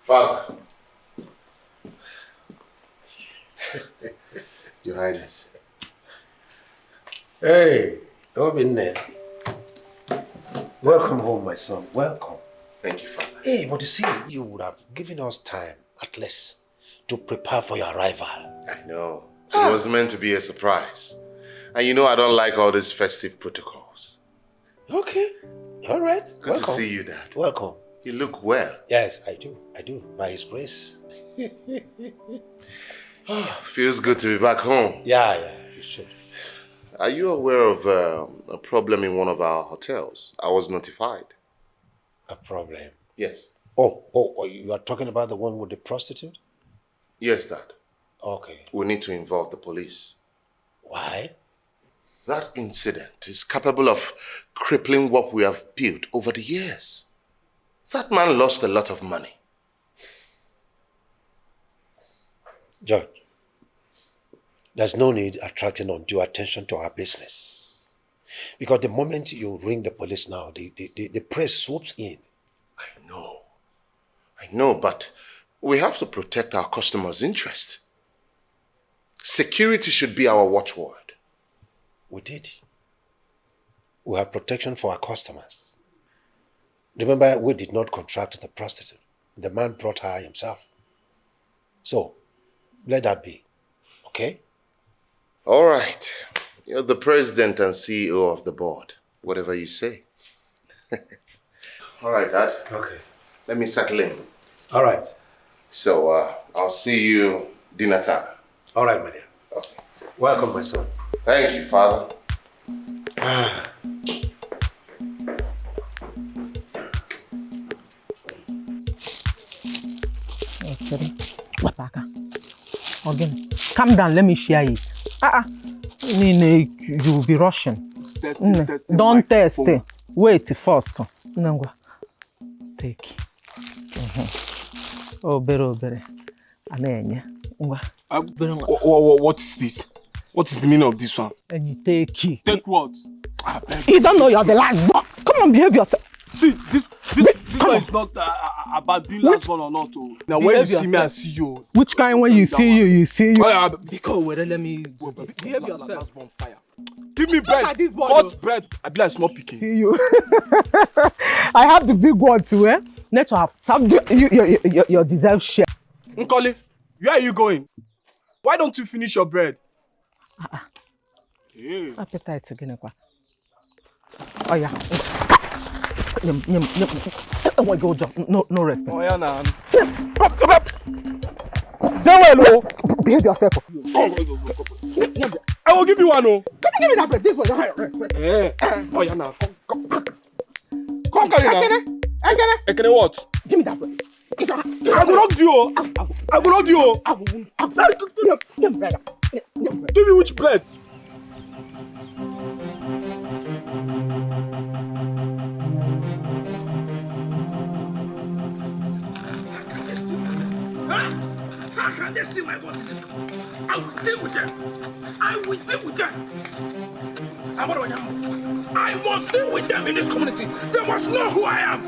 Father. Your Highness. Hey, Obinne. Welcome home, my son. Welcome. Thank you, Father. Hey, but you see, you would have given us time, at least, to prepare for your arrival. I know. It was meant to be a surprise. And you know I don't like all these festive protocols. Okay. All right. Good Welcome. to see you, Dad. Welcome. You look well. Yes, I do. I do. By His grace. Feels good to be back home. Yeah, you should. Are you aware of a problem in one of our hotels? I was notified. A problem? Yes. Oh, you are talking about the one with the prostitute? Yes, Dad. Okay. We need to involve the police. Why? That incident is capable of crippling what we have built over the years. That man lost a lot of money. George, there's no need attracting undue attention to our business. Because the moment you ring the police now, the press swoops in. I know, but we have to protect our customers' interest. Security should be our watchword. We did. We have protection for our customers. Remember, we did not contract the prostitute. The man brought her himself. So, let that be, okay? All right. You're the president and CEO of the board. Whatever you say. All right, Dad. Okay. Let me settle in. All right. So, I'll see you dinner time. All right, my dear. Okay. Welcome, my son. Thank you, Father. Again, calm down, let me share it. You will be rushing. Don't test it. Wait first. Take. Oh, better. What is this? What is the meaning of this one? And you take it. Take what? You don't know you're the last one. Come on, behave yourself. See, this one is not about being last one or not. Now, when you see me, I see you. Which kind when you see you, you see you? Because let me behave yourself. Give give me bread. This boy, Cut bread. I be like small picking. You. I have the big one too, eh? Let you have some your deserved share. Nkoli, where are you going? Why don't you finish your bread? Yeah. Appetite again, quoi. Oh yeah. Oh my God, no respect. Oh yeah, nah. Behave yourself. I will give you one, oh. Can you give me that bread? This one, your respect. Oh yeah, nah. Come carry now. Ekene what? Give me that bread. I will not do you. I will not do you. Give me which bread? How can they steal my guns in this country? I will deal with them. I will deal with them. I must deal with them in this community. They must know who I am.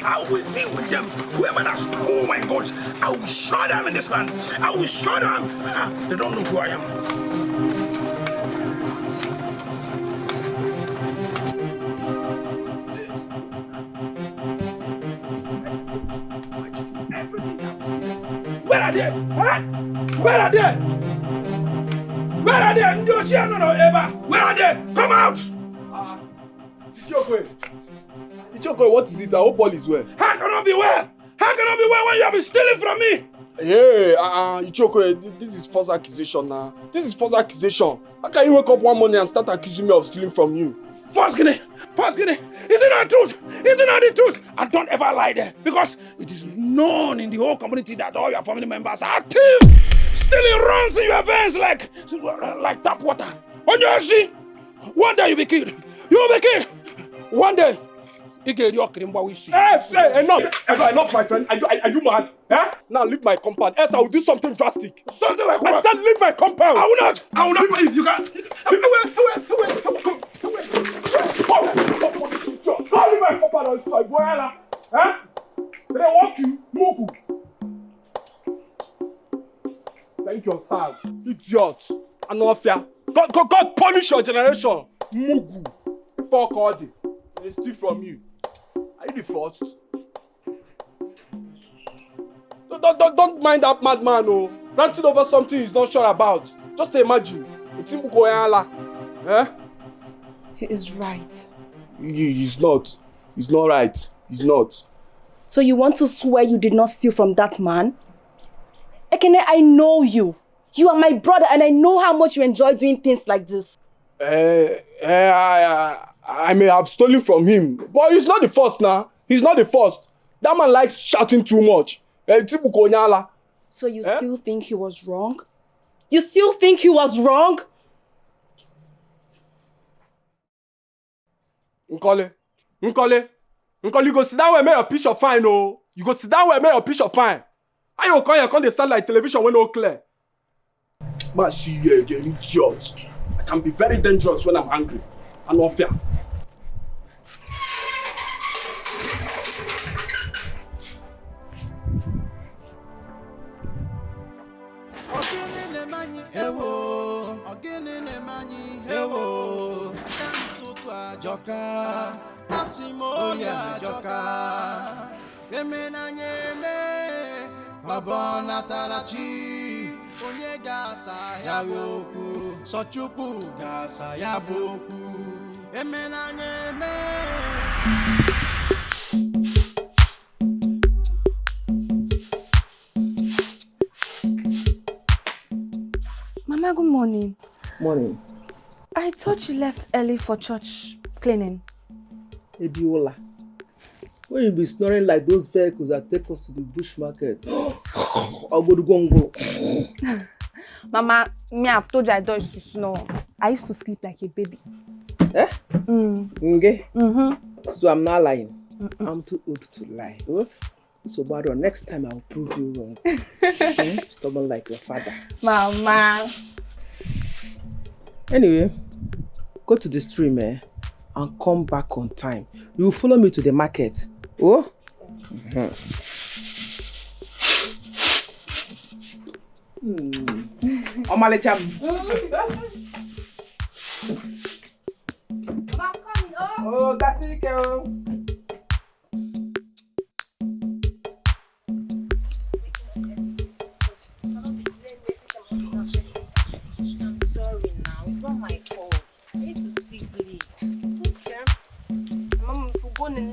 I will deal with them. Whoever that stole my guns, I will show them in this land. I will show them. They don't know who I am. Where are they? Huh? Where are they? Where are they? Where are they? Come out! Ichokwe, what is it? I hope all is well. How can I be well? How can I be well when you have been stealing from me? Hey, Ichokwe, this is false accusation now. This is false accusation. How can you wake up one morning and start accusing me of stealing from you? False Guinea! False Guinea! Is it not the truth? Is it not the truth? And don't ever lie there, because it is known in the whole community that all your family members are thieves, stealing runs in your veins like tap water. On your see, one day you'll be killed. You'll be killed. One day. Hey, enough, my friend. Are you mad? Huh? Now leave my compound, else I will do something drastic. Something like what? I said leave my compound. I will not. If you can. Leave my compound and so I go huh? They walk you, Mugu. Thank you, sir. Idiot. Anofia. God punish your generation. Mugu. Fuck all day. They steal from you. Are you the first? Don't mind that madman, oh. Ranting over something he's not sure about. Just imagine. Eh? He is right. He's not. He's not right. He's not. So you want to swear you did not steal from that man? Ekene, I know you. You are my brother and I know how much you enjoy doing things like this. I may have stolen from him, but he's not the first now. He's not the first. That man likes shouting too much. So you still think he was wrong? You still think he was wrong? Nkoli, you go sit down where make your picture fine, oh. You go sit down where make your picture fine. I don't come they sound like television when no clear. But see here again, idiot. I can be very dangerous when I'm angry. And not fair. Onye gasa ya woku sochupu gasa ya boku emena nyeme. Mama, good morning. Morning. I thought you left early for church cleaning. Ebiola, when you be snoring like those vehicles that take us to the bush market, I'll go to Gongo. Mama, me I've told you I don't used to snore. I used to sleep like a baby. Eh? Okay. Mm-hmm. So I'm not lying. I'm too old to lie. Oh? So bad on next time I'll prove you wrong. Stubborn like your father. Mama. Anyway, go to the stream and come back on time. You will follow me to the market. Oh? Omalicham. Oh, that's it, girl.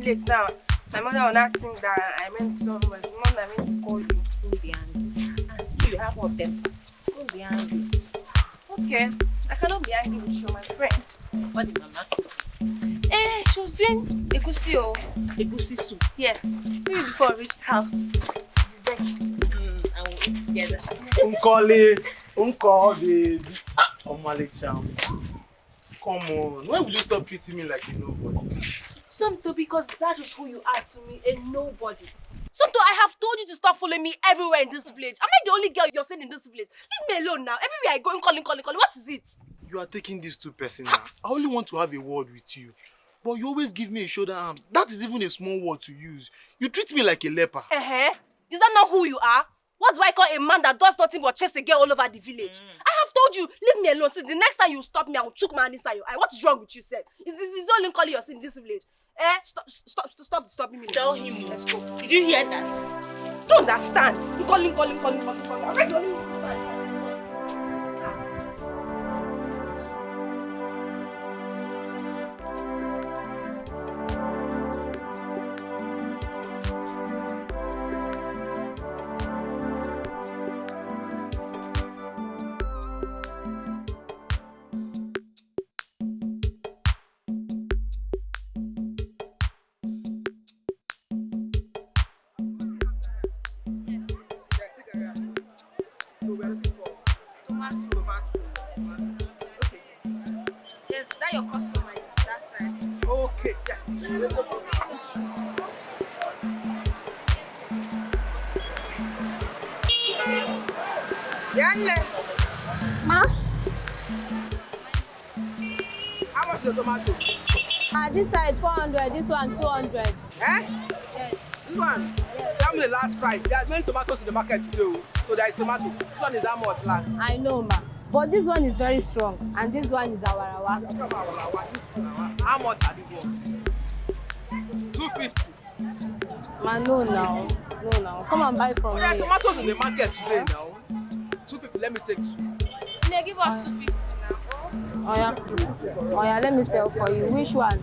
Late now. My mother will not think that I meant so much. Mom, I meant to call you. Don't be angry. You have one temper. Don't be angry. Okay. I cannot be angry with you, my friend. What did Mama cook? She was doing egusi. Egusi soup. Yes. Maybe before I reached house. And we'll eat together. Uncle, baby. Omalicham. Come on. Why would you stop treating me like a nobody? Somto, because that is who you are to me, a nobody. Somto, I have told you to stop following me everywhere in this village. Am I the only girl you're seeing in this village? Leave me alone now. Everywhere I go, I'm calling. What is it? You are taking this too personal. I only want to have a word with you. But you always give me a shoulder arms. That is even a small word to use. You treat me like a leper. Is that not who you are? What do I call a man that does nothing but chase a girl all over the village? I have told you, leave me alone. See, the next time you stop me, I will choke my hand inside your eye. What is wrong with you, sir? Is the only calling you're seeing in this village? Stop disturbing me. Tell him. Let's go. Did you hear that? Don't understand. I'm calling. I'm ready to Yes, that your customer is that side. Okay, yeah. Ma? How much is the tomato? This side 400, this one 200. Eh? Yes. This one? Yes. Tell me the last price. There are many tomatoes in the market today, so there is tomato. This one is how much last? I know, ma. But this one is very strong, and this one is awarawa. How much are these ones? 250. Ma, no now. Come and buy from me. There are tomatoes in the market today now. 250, let me take two. They give us 250 now. Oh yeah, let me sell for you. Which one?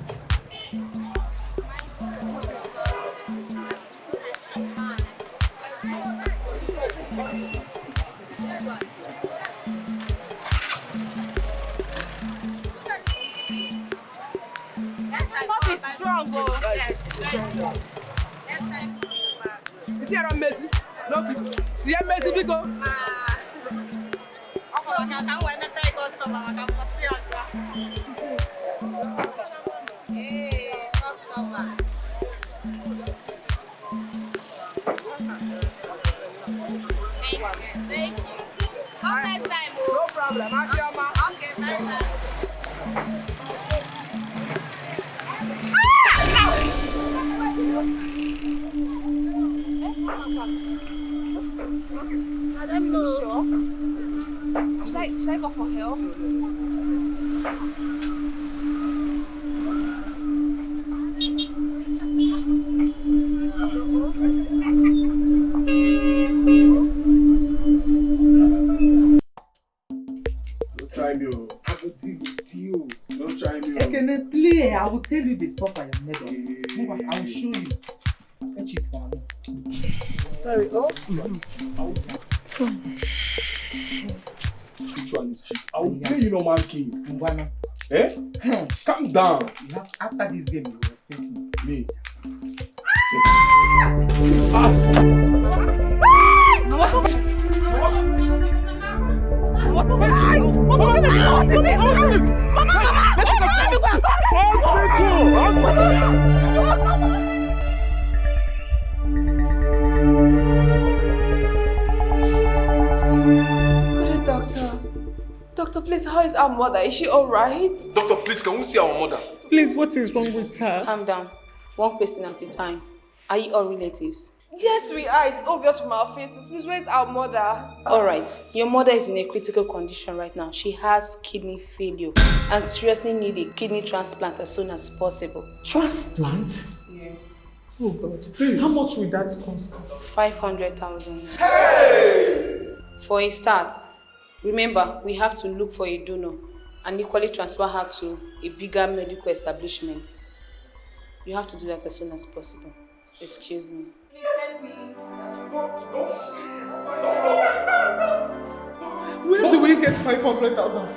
Coffee is strong, oh. Yes, very strong. Is here on Messi? No, please. See here Messi, big go. Thank you. Come next time. No problem. Okay, nice time. Madam, you sure? Should I go for help? Don't try me. I will deal with you. Don't try me. Ekene, play. I will tell you the spot I am never. I will show you. Fetch it for me. Sorry, oh. Which one is cheat? I will play you normal king. Ngwana. Eh? Calm down. You have, after this game, you will respect me. Me. Doctor, please, how is our mother? Is she alright? Doctor, please, can we see our mother? Please, what is wrong with her? Calm down. One question at a time. Are you all relatives? Yes, we are. It's obvious from our faces. Please, where's our mother? Alright, your mother is in a critical condition right now. She has kidney failure and seriously need a kidney transplant as soon as possible. Transplant? Yes. Oh God. How much will that cost? 500,000. Hey! For a start, remember, we have to look for a donor and equally transfer her to a bigger medical establishment. You have to do that as soon as possible. Excuse me. Please send me. Where do we get 500,000?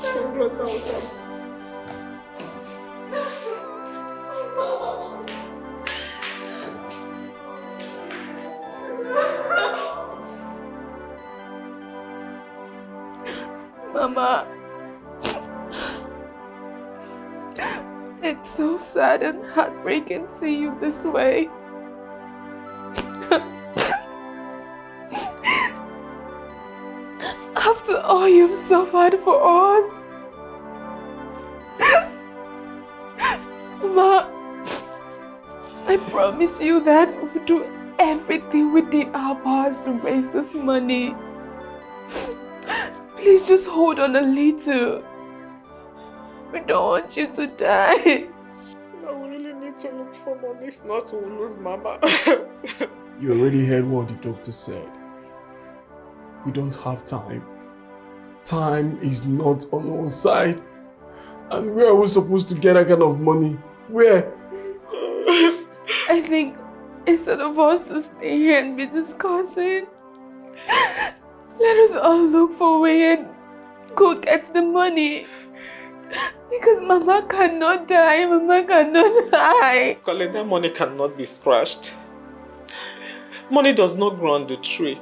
500,000. Mama, it's so sad and heartbreaking to see you this way. After all you've suffered for us. Mama, I promise you that we'll do everything within our powers to raise this money. Please just hold on a little. We don't want you to die. Now we really need to look for money, if not we'll lose Mama. You already heard what the doctor said. We don't have time. Time is not on our side. And where are we supposed to get that kind of money? Where? I think instead of us to stay here and be discussing, let us all look for a way and go get the money. Because Mama cannot die. Mama cannot die. Colin, that money cannot be scratched. Money does not grow on the tree.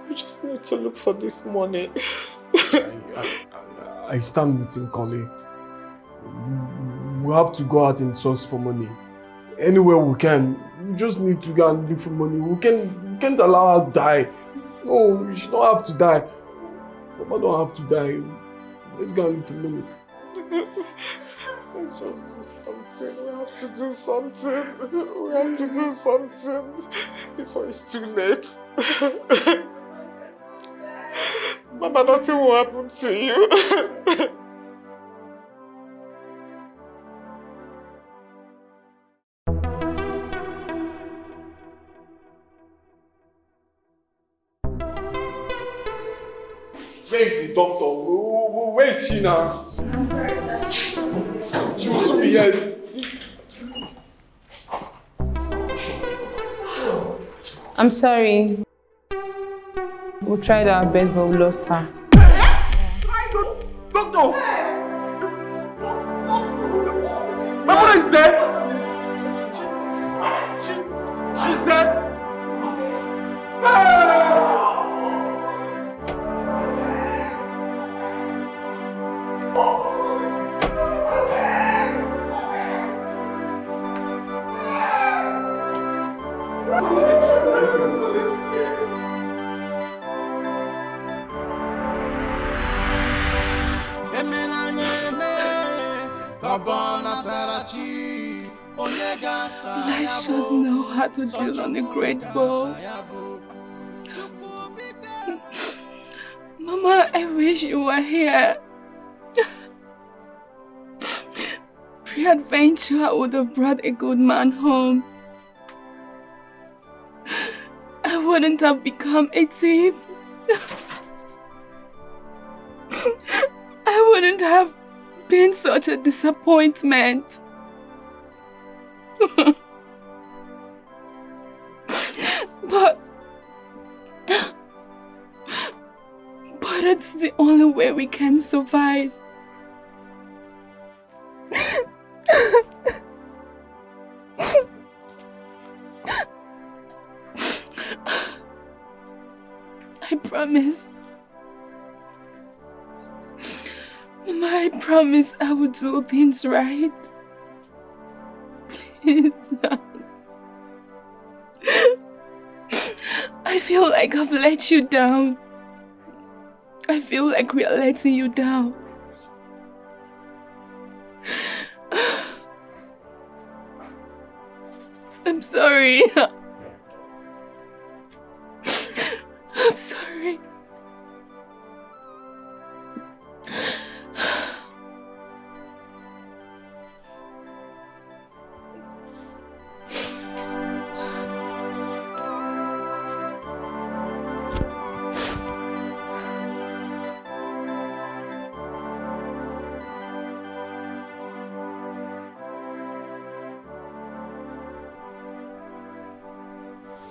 We just need to look for this money. I stand with him, Colin. We have to go out and source for money. Anywhere we can. We just need to go and look for money. We can't allow her to die. No, she don't have to die. Mama don't have to die. Let's go and look for money. Let's just do something. We have to do something. We have to do something before it's too late. Mama, nothing will happen to you. Where is the doctor? Where is she now? I'm sorry, sir. She will soon be here. I'm sorry. We tried our best, but we lost her. Doctor! My mother is dead! She's dead! Life doesn't know how to deal ungrateful. Mama, I wish you were here. Peradventure, I would have brought a good man home. I wouldn't have become a thief. I wouldn't have been such a disappointment. But it's the only way we can survive. I promise. Mama, I promise I will do things right. Please. I feel like I've let you down. I feel like we are letting you down. I'm sorry. I'm sorry.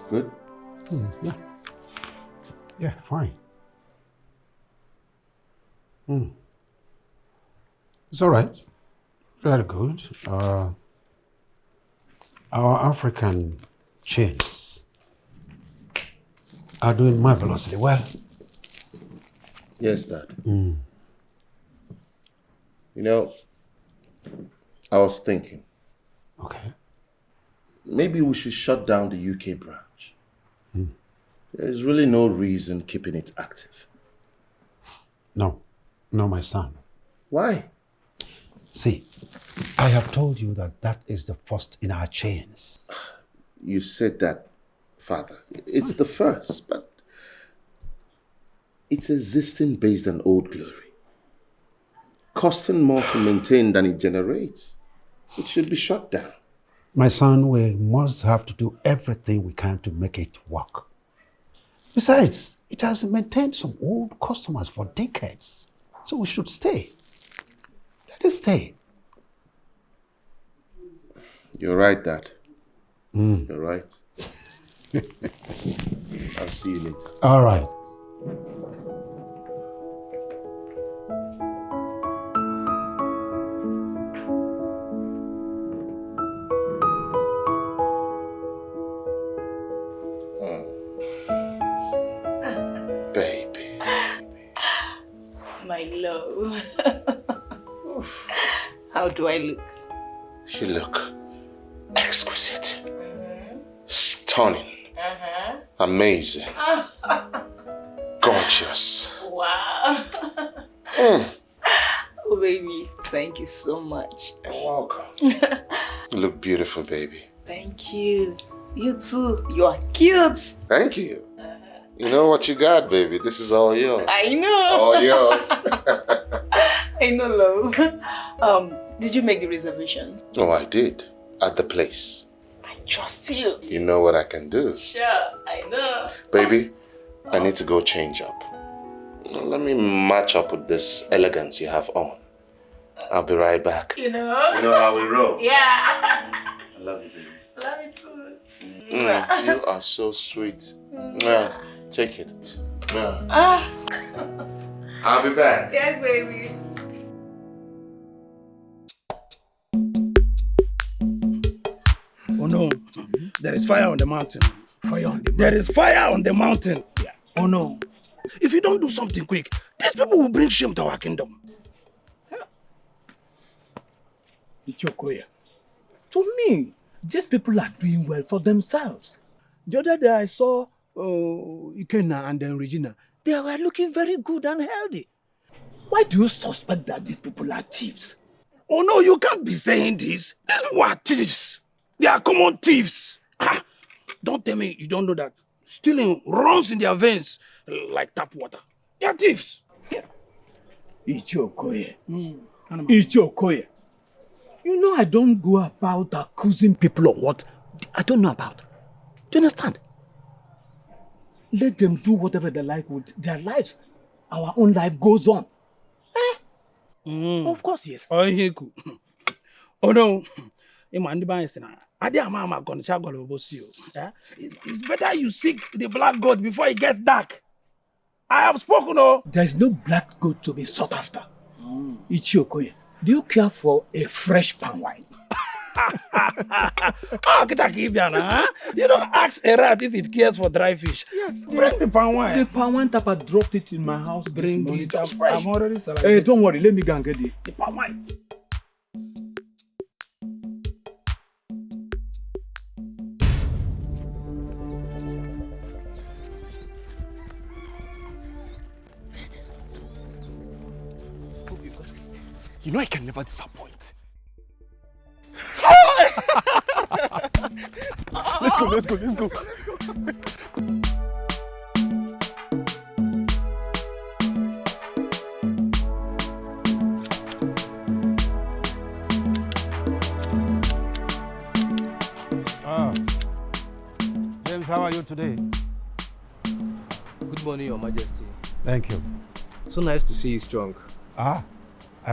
Good? Yeah. Yeah, fine. It's all right. Very good. Our African chains are doing marvelously well. Yes, Dad. You know, I was thinking. Okay. Maybe we should shut down the UK branch. There's really no reason keeping it active. No, my son. Why? See, I have told you that is the first in our chains. You said that, Father. It's the first, but it's existing based on old glory. Costing more to maintain than it generates. It should be shut down. My son, we must have to do everything we can to make it work. Besides, it has maintained some old customers for decades. So we should stay. Let us stay. You're right, Dad. You're right. I'll see you later. All right. Baby. My love. How do I look? You look exquisite. Stunning. Amazing. Gorgeous. Wow. Oh, baby, thank you so much. You're welcome. You look beautiful, baby. Thank you. You too. You are cute. Thank you. You know what you got, baby. This is all yours. I know. All yours. I know, love. Did you make the reservations? Oh, I did. At the place. I trust you. You know what I can do. Sure, I know. Baby, I need to go change up. Let me match up with this elegance you have on. I'll be right back. You know? You know how we roll. Yeah. I love you, baby. Love you too. You are so sweet. Take it. I'll be back. Yes, baby. Oh no, there is fire on the mountain. Fire on the mountain. There is fire on the mountain. Yeah. Oh no. If you don't do something quick, these people will bring shame to our kingdom. Ozokoye, to me, these people are doing well for themselves. The other day I saw Ikena and then Regina. They were looking very good and healthy. Why do you suspect that these people are thieves? Oh no, you can't be saying this. These people are thieves. They are common thieves. Don't tell me you don't know that stealing runs in their veins like tap water. They are thieves. Ozokoye. Ozokoye. You know I don't go about accusing people of what I don't know about. Do you understand? Let them do whatever they like with their lives. Our own life goes on. Of course, yes. Oh no. It's better you seek the black goat before it gets dark. I have spoken. There is no black goat to be sought after. Ozokoye, do you care for a fresh palm wine? You don't ask a rat if it cares for dry fish. Yes. Bring the palm wine. The palm wine tapa dropped it in my house. Bring it. I'm already celebrating. Hey, don't worry. Let me go and get it. The palm wine. You know I can never disappoint. Let's go. James, how are you today? Good morning, Your Majesty. Thank you. So nice to see you strong. I'm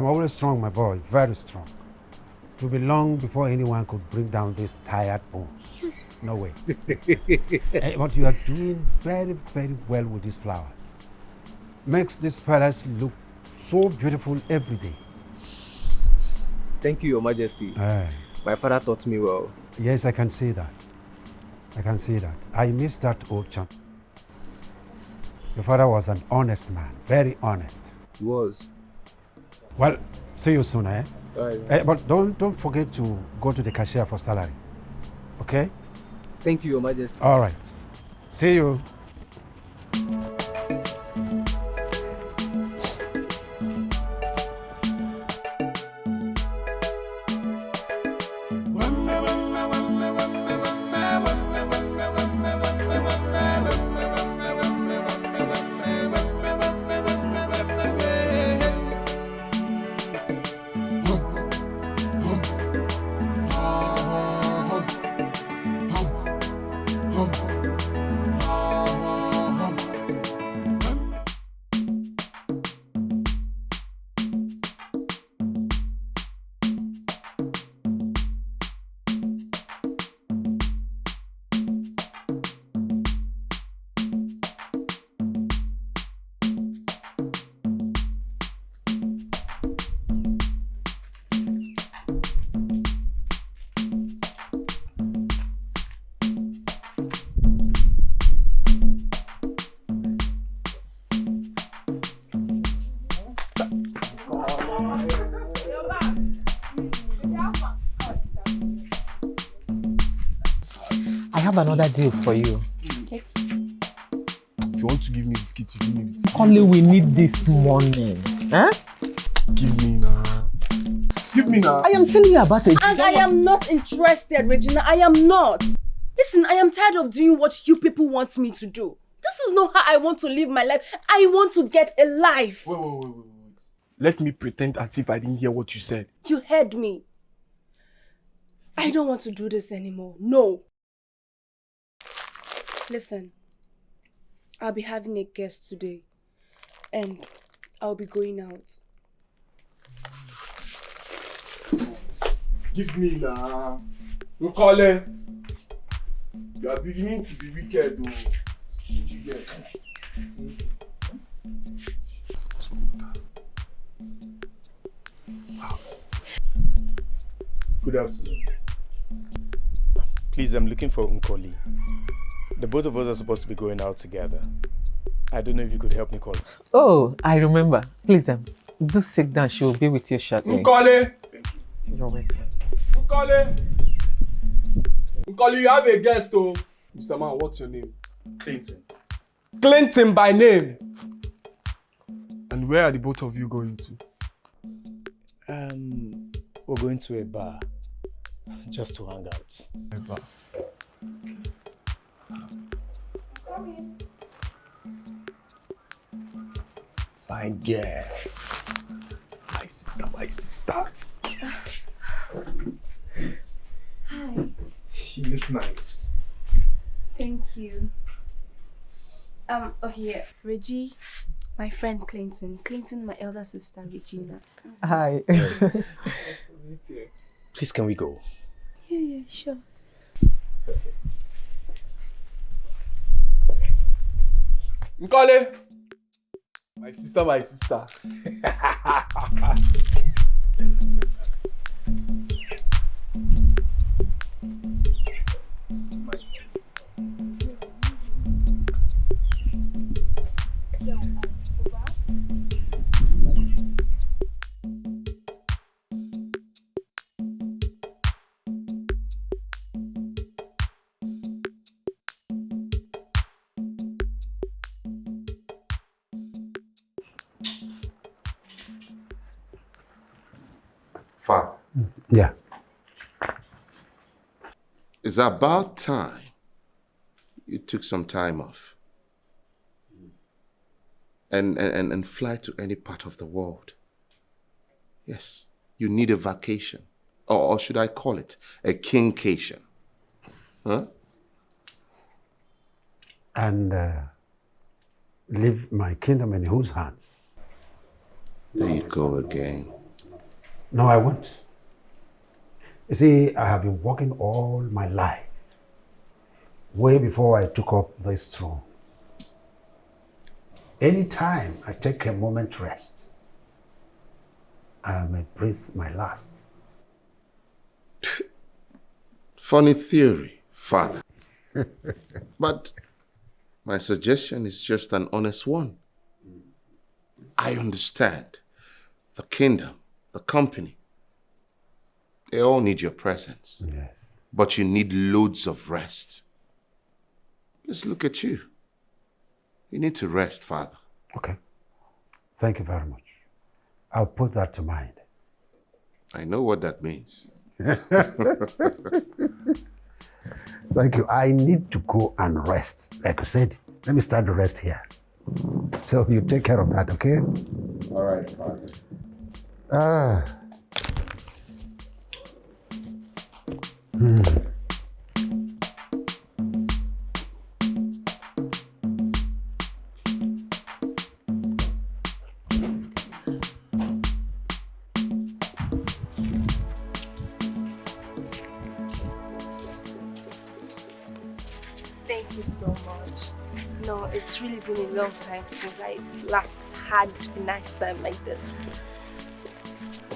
always strong, my boy, very strong. It will be long before anyone could bring down these tired bones. No way. But you are doing very, very well with these flowers. Makes this palace look so beautiful every day. Thank you, Your Majesty. My father taught me well. Yes, I can see that. I miss that old chap. Your father was an honest man, very honest. He was. Well, see you soon, eh? Right. But don't forget to go to the cashier for salary. Okay? Thank you, Your Majesty. All right. See you. I have another deal for you. Okay. If you want to give me biscuit, you give me biscuit. Only we need this morning. Huh? Give me now. I am telling you about it. And I am not interested, Regina. I am not. Listen, I am tired of doing what you people want me to do. This is not how I want to live my life. I want to get a life. Wait. Let me pretend as if I didn't hear what you said. You heard me. I don't want to do this anymore. No. Listen, I'll be having a guest today. And I'll be going out. Give me now. Nkole. You are beginning to be wicked, though. Stingy girl. Wow. Good afternoon. Please, I'm looking for Nkoli. The both of us are supposed to be going out together. I don't know if you could help me call her. Oh, I remember. Please, do sit down. She will be with you shortly. Nkole! You're welcome. Nkole, you have a guest, oh. Mr. Man, what's your name? Clinton by name. And where are the both of you going to? We're going to a bar. Just to hang out. A bar. Fine girl. My sister. Hi. She looks nice. Thank you. Okay, Reggie, my friend Clinton. Clinton, my elder sister, Regina. Hi. Please, can we go? Yeah, sure. Nkole! My sister. Father. Yeah. It's about time you took some time off. And fly to any part of the world. Yes, you need a vacation. Or should I call it a kingcation? Huh? And leave my kingdom in whose hands? There you go again. No, I won't. You see, I have been working all my life, way before I took up this throne. Anytime I take a moment to rest, I may breathe my last. Funny theory, father. But my suggestion is just an honest one. I understand. The kingdom, the company, they all need your presence. Yes. But you need loads of rest. Just look at you. You need to rest, father. Okay. Thank you very much. I'll put that to mind. I know what that means. Thank you. I need to go and rest. Like you said, let me start the rest here. So you take care of that, okay? All right, father. Thank you so much. No, it's really been a long time since I last had a nice time like this.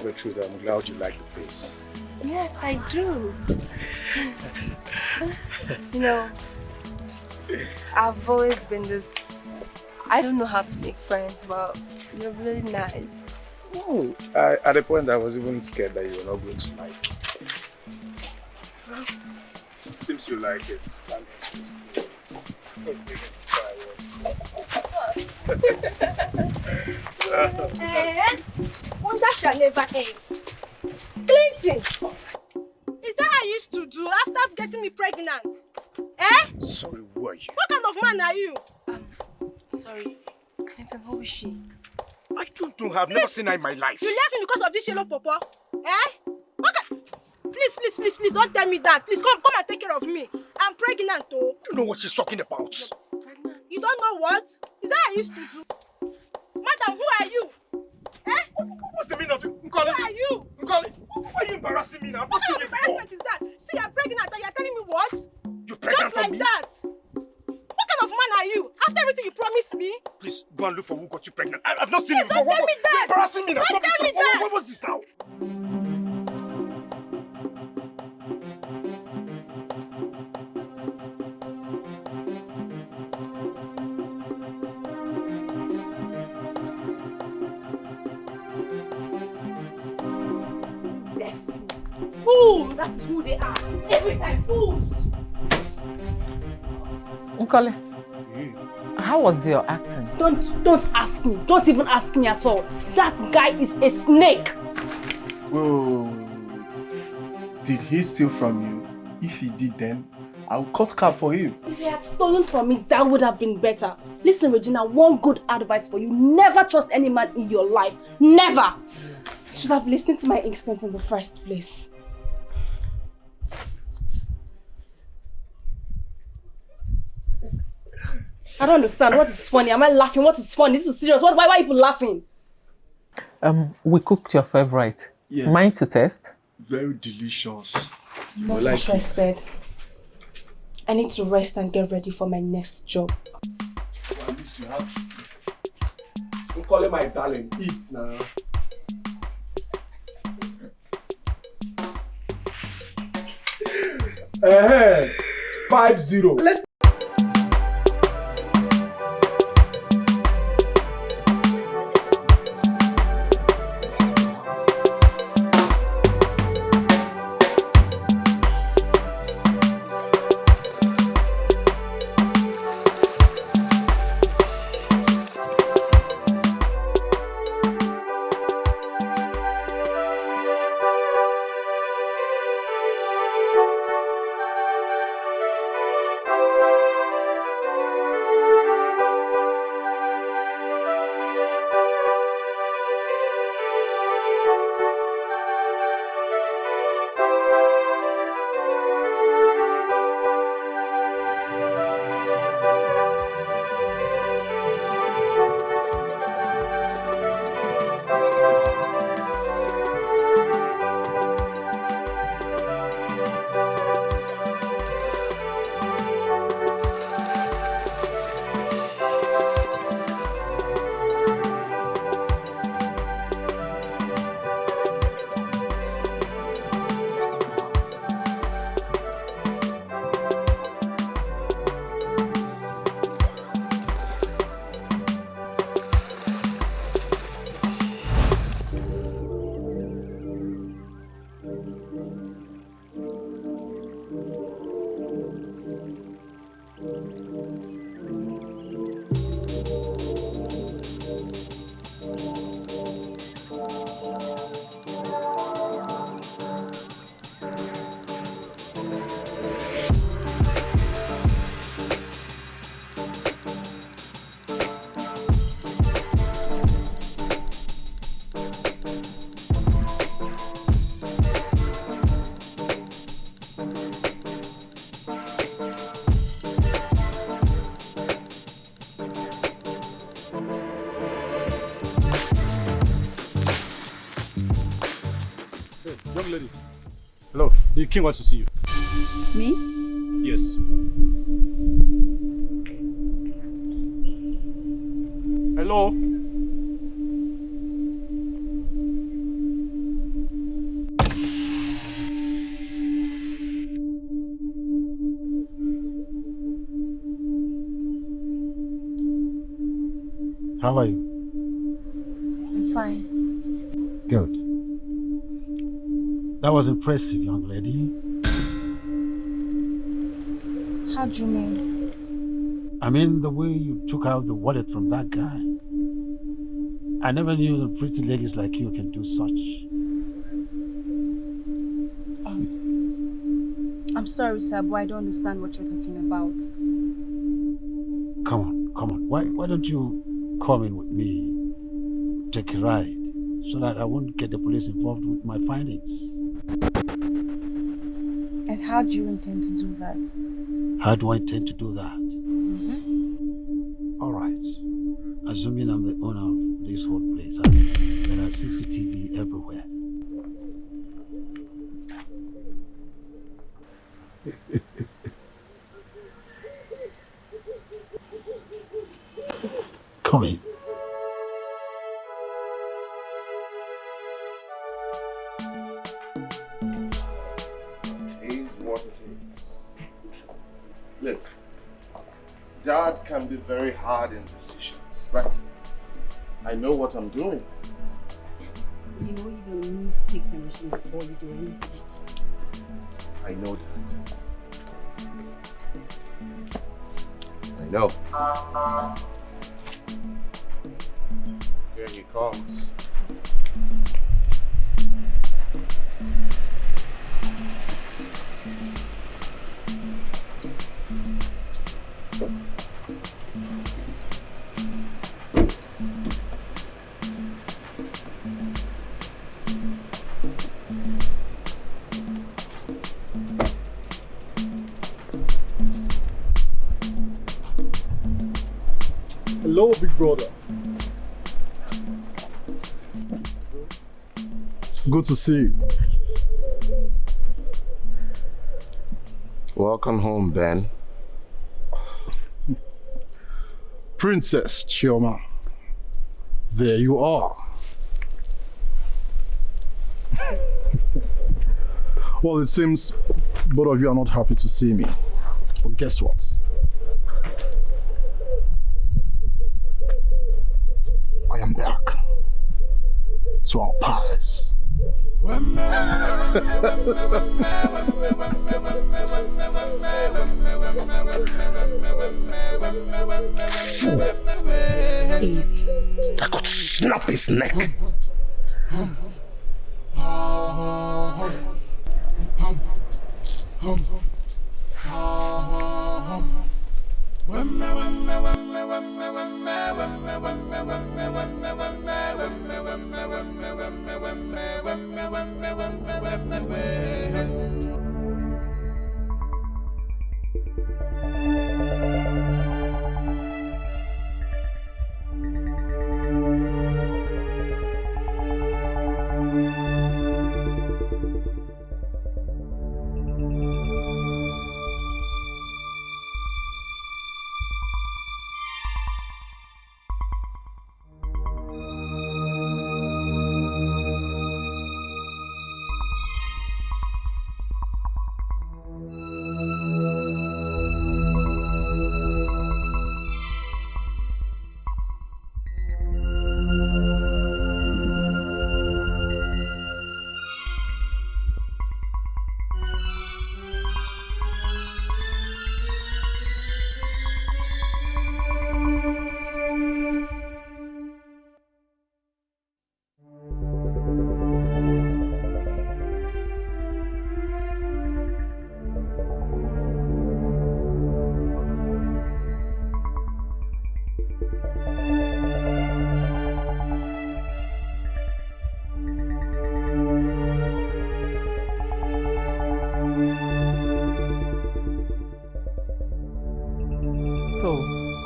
The truth, I'm glad you like the place. Yes, I do. You know, I've always been this, I don't know how to make friends, but you're really nice. Oh, at the point I was even scared that you were not going to like it. Seems you like it. I'm interested. Let's take it to Wonder shall never end. Clinton! Is that how you used to do after getting me pregnant? Eh? Sorry, who are you? What kind of man are you? Sorry, Clinton, who is she? I don't know. I've never seen her in my life. You left me because of this yellow pawpaw? Eh? What kind... Please, don't tell me that. Please come and take care of me. I'm pregnant, though. You know what she's talking about? You don't know what? Is that how I used to do? Madam, who are you? Eh? What's the meaning of it? Nkoli? Who are you? Nkoli, why are you embarrassing me now? What kind of embarrassment is that? See, I'm pregnant and you're telling me what? You're pregnant just like me? that. What kind of man are you? After everything you promised me? Please, go and look for who got you pregnant. I've not seen you Please, before. don't tell me that. You're embarrassing me now. Don't tell me that. What was this now? Fool! That's who they are. Every time, fools! Nkole, how was your acting? Don't ask me. Don't even ask me at all. That guy is a snake. Wait. Did he steal from you? If he did, then I'll cut cap for him. If he had stolen from me, that would have been better. Listen, Regina, one good advice for you. Never trust any man in your life. Never! I should have listened to my instincts in the first place. I don't understand. What is funny? Am I laughing? What is funny? This is serious. Why are people laughing? We cooked your favorite. Yes. Mine to test. Very delicious. You Not like interested. I need to rest and get ready for my next job. Well, at least you have to eat. Don't call it my darling. Eat now. Ahead. 5-0. lady. Hello, the king wants to see you. Me? Yes. Hello? How are you? I'm fine. Good. That was impressive, young lady. How do you mean? I mean the way you took out the wallet from that guy. I never knew that pretty ladies like you can do such. I'm sorry, sir, but I don't understand what you're talking about. Come on. Why don't you come in with me? Take a ride, so that I won't get the police involved with my findings. And how do you intend to do that? How do I intend to do that? All right. Assuming I'm the owner of this whole place, there are CCTV everywhere. Come in. It is what it is. Look, Dad can be very hard in decisions, but I know what I'm doing. You know you don't need to take permission before you do anything. I know that. I know. Here he comes. Hello, big brother. Good to see you. Welcome home, Ben. Princess Chioma. There you are. Well, it seems both of you are not happy to see me. But guess what? I am back to our palace. Easy. I could snap his neck.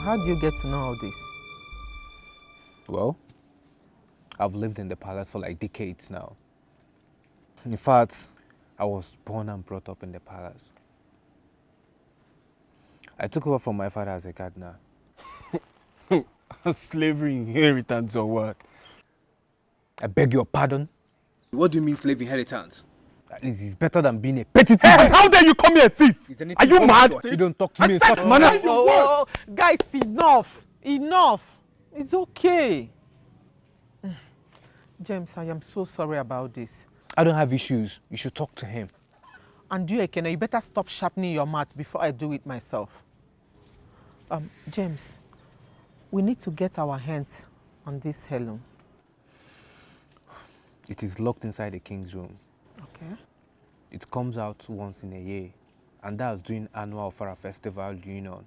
How do you get to know all this? Well, I've lived in the palace for like decades now. In fact, I was born and brought up in the palace. I took over from my father as a gardener. Slavery inheritance or what? I beg your pardon? What do you mean slave inheritance? At least it's better than being a petty thief. Hey, how dare you call me a thief? Are you mad? You don't talk to me in said such manner. Guys, enough. Enough. It's okay. James, I am so sorry about this. I don't have issues. You should talk to him. And you, Ekene, you better stop sharpening your mouth before I do it myself. James, we need to get our hands on this heirloom. It is locked inside the king's room. Okay. It comes out once in a year, and that's during Nwaoha festival union.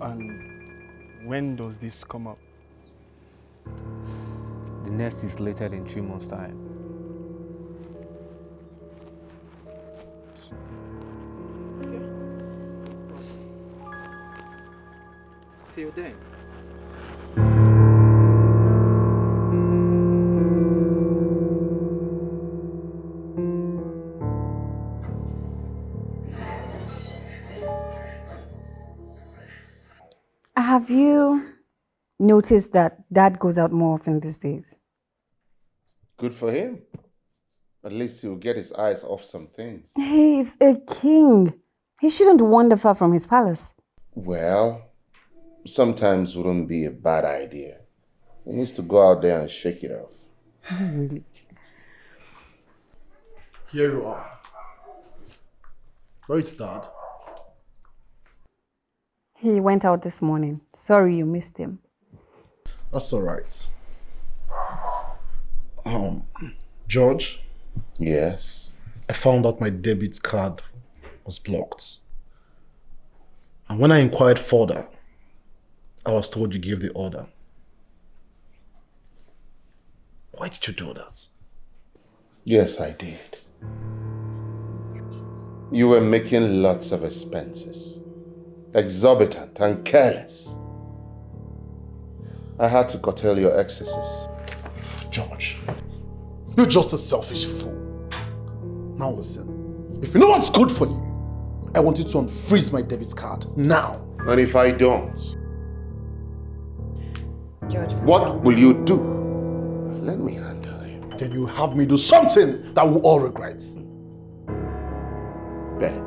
And when does this come up? The next is later in 3 months' time. See you then. Have you noticed that Dad goes out more often these days? Good for him. At least he'll get his eyes off some things. He's a king. He shouldn't wander far from his palace. Well, sometimes wouldn't be a bad idea. He needs to go out there and shake it off. Here you are. Where is Dad? He went out this morning. Sorry you missed him. That's all right. George? Yes? I found out my debit card was blocked. And when I inquired further, I was told you gave the order. Why did you do that? Yes, I did. You were making lots of expenses. Exorbitant and careless. I had to curtail your excesses. George, you're just a selfish fool. Now listen, if you know what's good for you, I want you to unfreeze my debit card now. And if I don't, George, what will you do? Let me handle it. Then you have me do something that we'll all regret. Ben,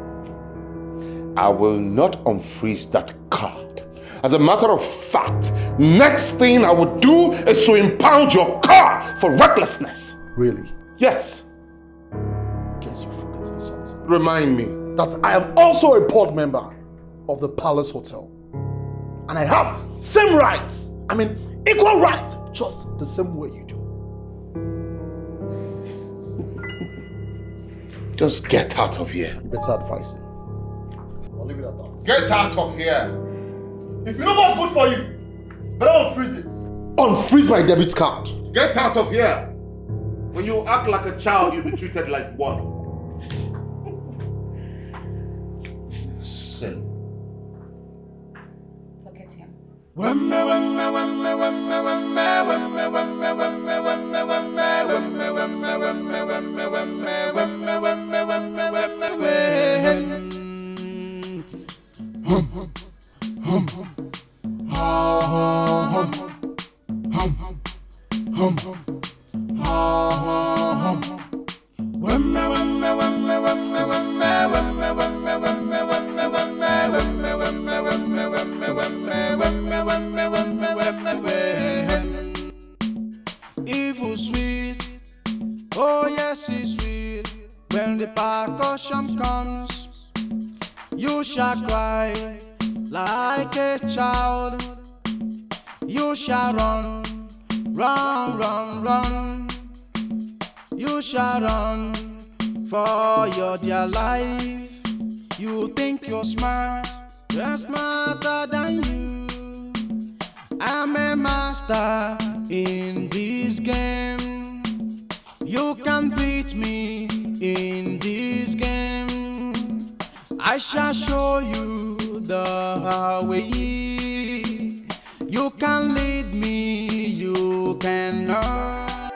I will not unfreeze that card. As a matter of fact, next thing I would do is to impound your car for recklessness. Really? Yes. Guess you're forgetting something. Remind me. That I am also a board member of the Palace Hotel. And I have same rights. I mean, equal rights. Just the same way you do. Just get out of here. You better advise him. I'll leave it at that. Get out of here. If you know what's good for you, better unfreeze it. Unfreeze my debit card. Get out of here. When you act like a child, you'll be treated like one. Sin. Forget him. Evil sweet, oh yes it's sweet. When the percussion comes, you shall cry like a child. You shall run, run, run, run. You shall run for your dear life. You think you're smart, you're smarter than you. I'm a master in this game. You can beat me in this game. I shall show you the way. You can lead me, you can learn.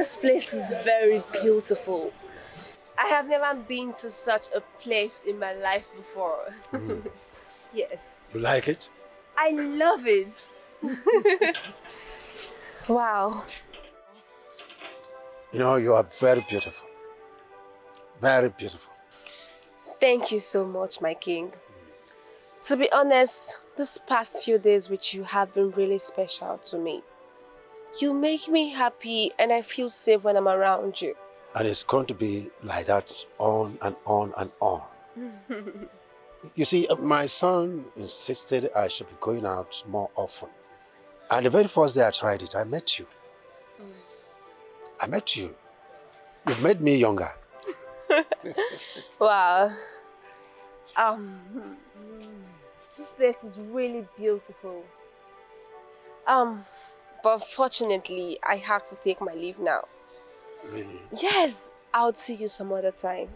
This place is very beautiful. I have never been to such a place in my life before. Yes. You like it? I love it. Wow. You know, you are very beautiful. Very beautiful. Thank you so much, my king. To be honest, this past few days with you have been really special to me. You make me happy and I feel safe when I'm around you. And it's going to be like that on and on and on. You see, my son insisted I should be going out more often. And the very first day I tried it, I met you. I met you. You made me younger. Wow. This place is really beautiful. But fortunately, I have to take my leave now. Really? Yes, I'll see you some other time.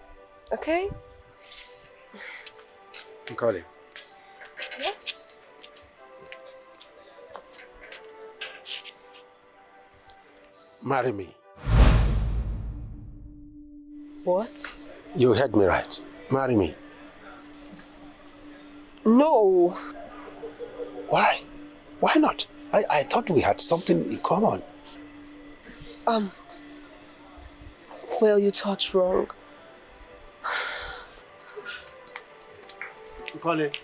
Okay? Nkolie. Yes. Marry me. What? You heard me right. Marry me. No. Why? Why not? I thought we had something in common. Well, you thought wrong. Nkolie.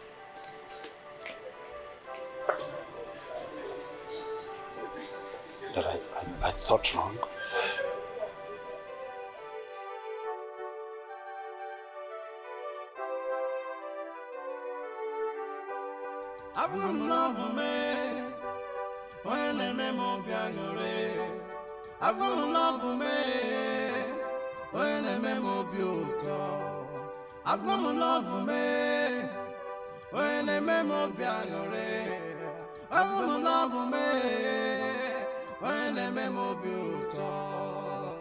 That I thought wrong. I've got love for me when I'm in I've got love for me when I'm in beautiful. I've got love for me when I'm in I've got love for me when I'm in beautiful.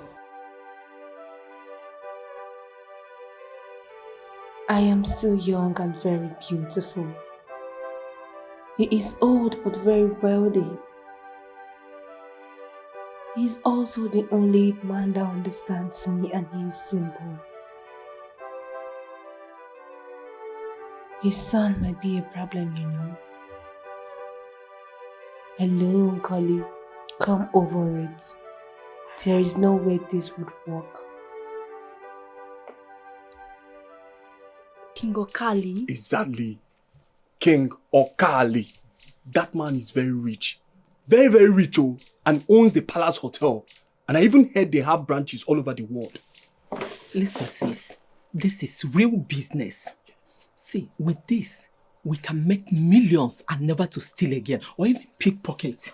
I am still young and very beautiful. He is old but very wealthy. He is also the only man that understands me, and he is simple. His son might be a problem, you know. Hello, Nkolie. Come over it. There is no way this would work. King Okali? Exactly. King Okali. That man is very rich. Very, very rich, oh, and owns the Palace Hotel. And I even heard they have branches all over the world. Listen, sis. This is real business. Yes. See, with this, we can make millions and never to steal again, or even pickpocket.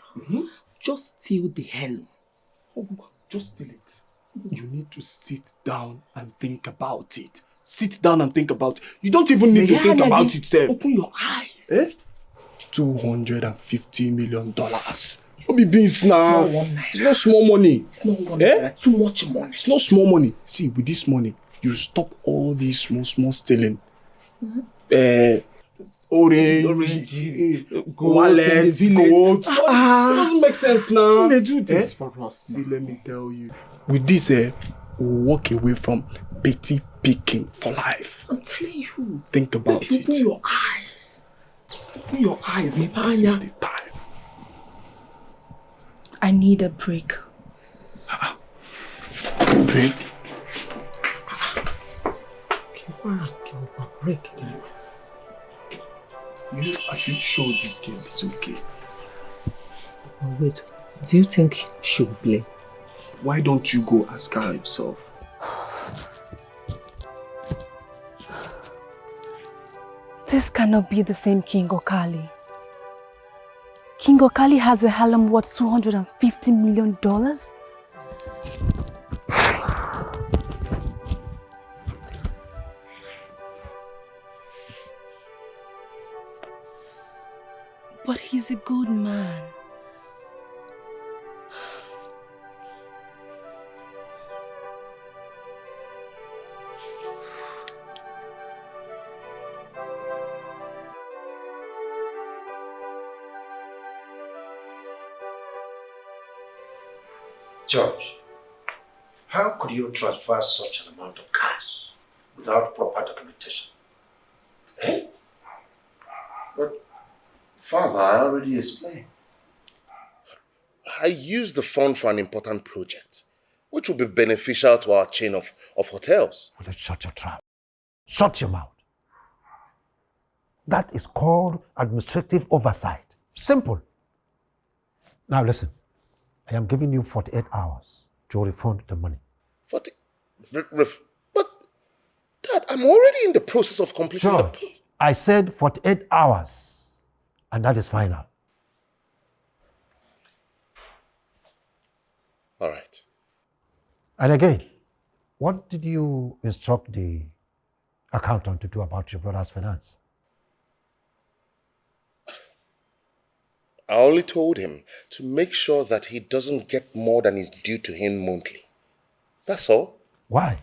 Just steal the hell. Oh, just steal it. You need to sit down and think about it. Sit down and think about it. You don't even need to think about it, sir. Open your eyes. Eh? $250 million. Don't be beans now. It's not small money. It's not one naira. Too much money. It's not small money. See, with this money, you stop all these small stealing. Oranges, wallets, gold. It doesn't make sense now. They do this for us. See, let me tell you. With this, we'll walk away from petty picking for life. I'm telling you. Think about it. Open your eyes. Open your eyes, me This is the time. I need a break. Break? Break. Are you sure this girl is okay? Oh, wait, do you think she'll play? Why don't you go ask her yourself? This cannot be the same King Okali. King Okali has a harem worth $250 million? But he's a good man. George, How could you transfer such an amount of cash without proper documentation? Eh? But, Father, I already explained. I used the fund for an important project, which will be beneficial to our chain of hotels. Well, shut your trap. Shut your mouth. That is called administrative oversight. Simple. Now listen, I am giving you 48 hours to refund the money. But, Dad, I'm already in the process of completing George, I said 48 hours, and that is final. All right. And again, what did you instruct the accountant to do about your brother's finance? I only told him to make sure that he doesn't get more than is due to him monthly. That's all. Why?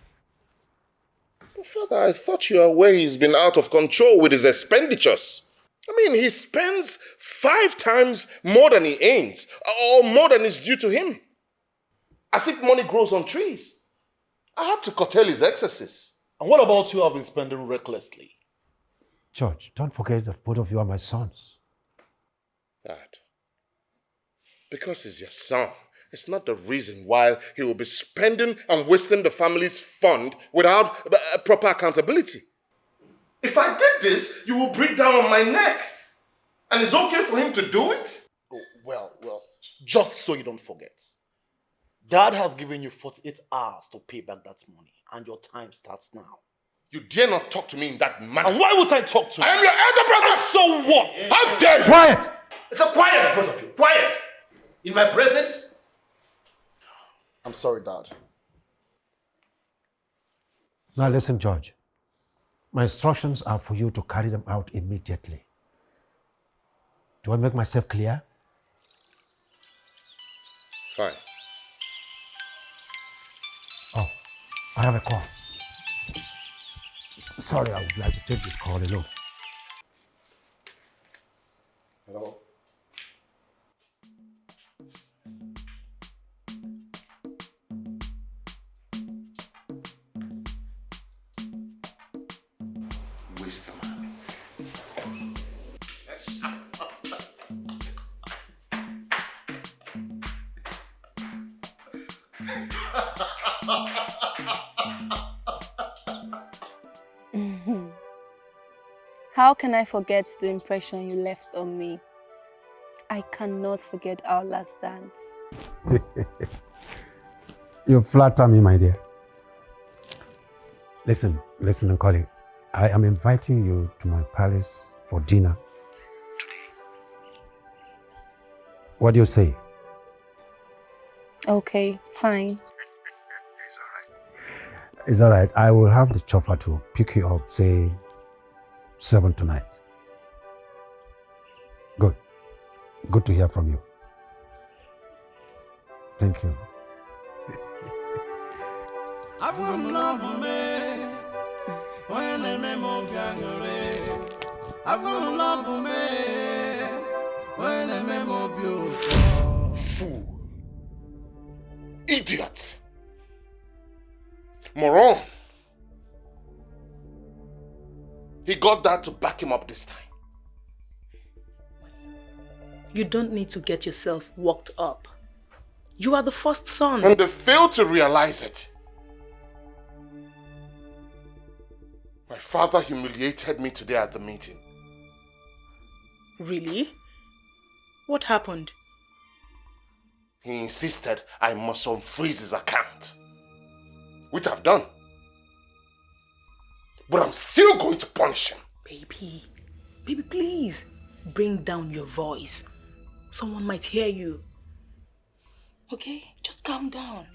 Father, I thought you were aware he's been out of control with his expenditures. I mean, he spends 5 times more than he earns, or more than is due to him. As if money grows on trees. I had to curtail his excesses. And what about you have been spending recklessly? George, don't forget that both of you are my sons. Dad, because he's your son, it's not the reason why he will be spending and wasting the family's fund without proper accountability. If I did this, you will breathe down on my neck. And it's okay for him to do it? Oh, well, just so you don't forget. Dad has given you 48 hours to pay back that money, and your time starts now. You dare not talk to me in that manner. And why would I talk to you? I am your elder brother! And so what? How dare you? Quiet! It's a quiet, both of you. Quiet! In my presence? I'm sorry, Dad. Now listen, George. My instructions are for you to carry them out immediately. Do I make myself clear? Fine. Oh, I have a call. Sorry, I would like to take this call alone. Hello? Waste man. How can I forget the impression you left on me? I cannot forget our last dance. You flatter me, my dear. Listen, Nwaokoye. I am inviting you to my palace for dinner today. What do you say? Okay, fine. It's all right. I will have the chauffeur to pick you up, say 7 tonight. Good. Good to hear from you. Thank you. Fool. Idiot. Moron. He got that to back him up this time. You don't need to get yourself worked up. You are the first son. And they failed to realize it. My father humiliated me today at the meeting. Really? What happened? He insisted I must unfreeze his account. Which I've done. But I'm still going to punish him. Baby, please. Bring down your voice. Someone might hear you. Okay? Just calm down.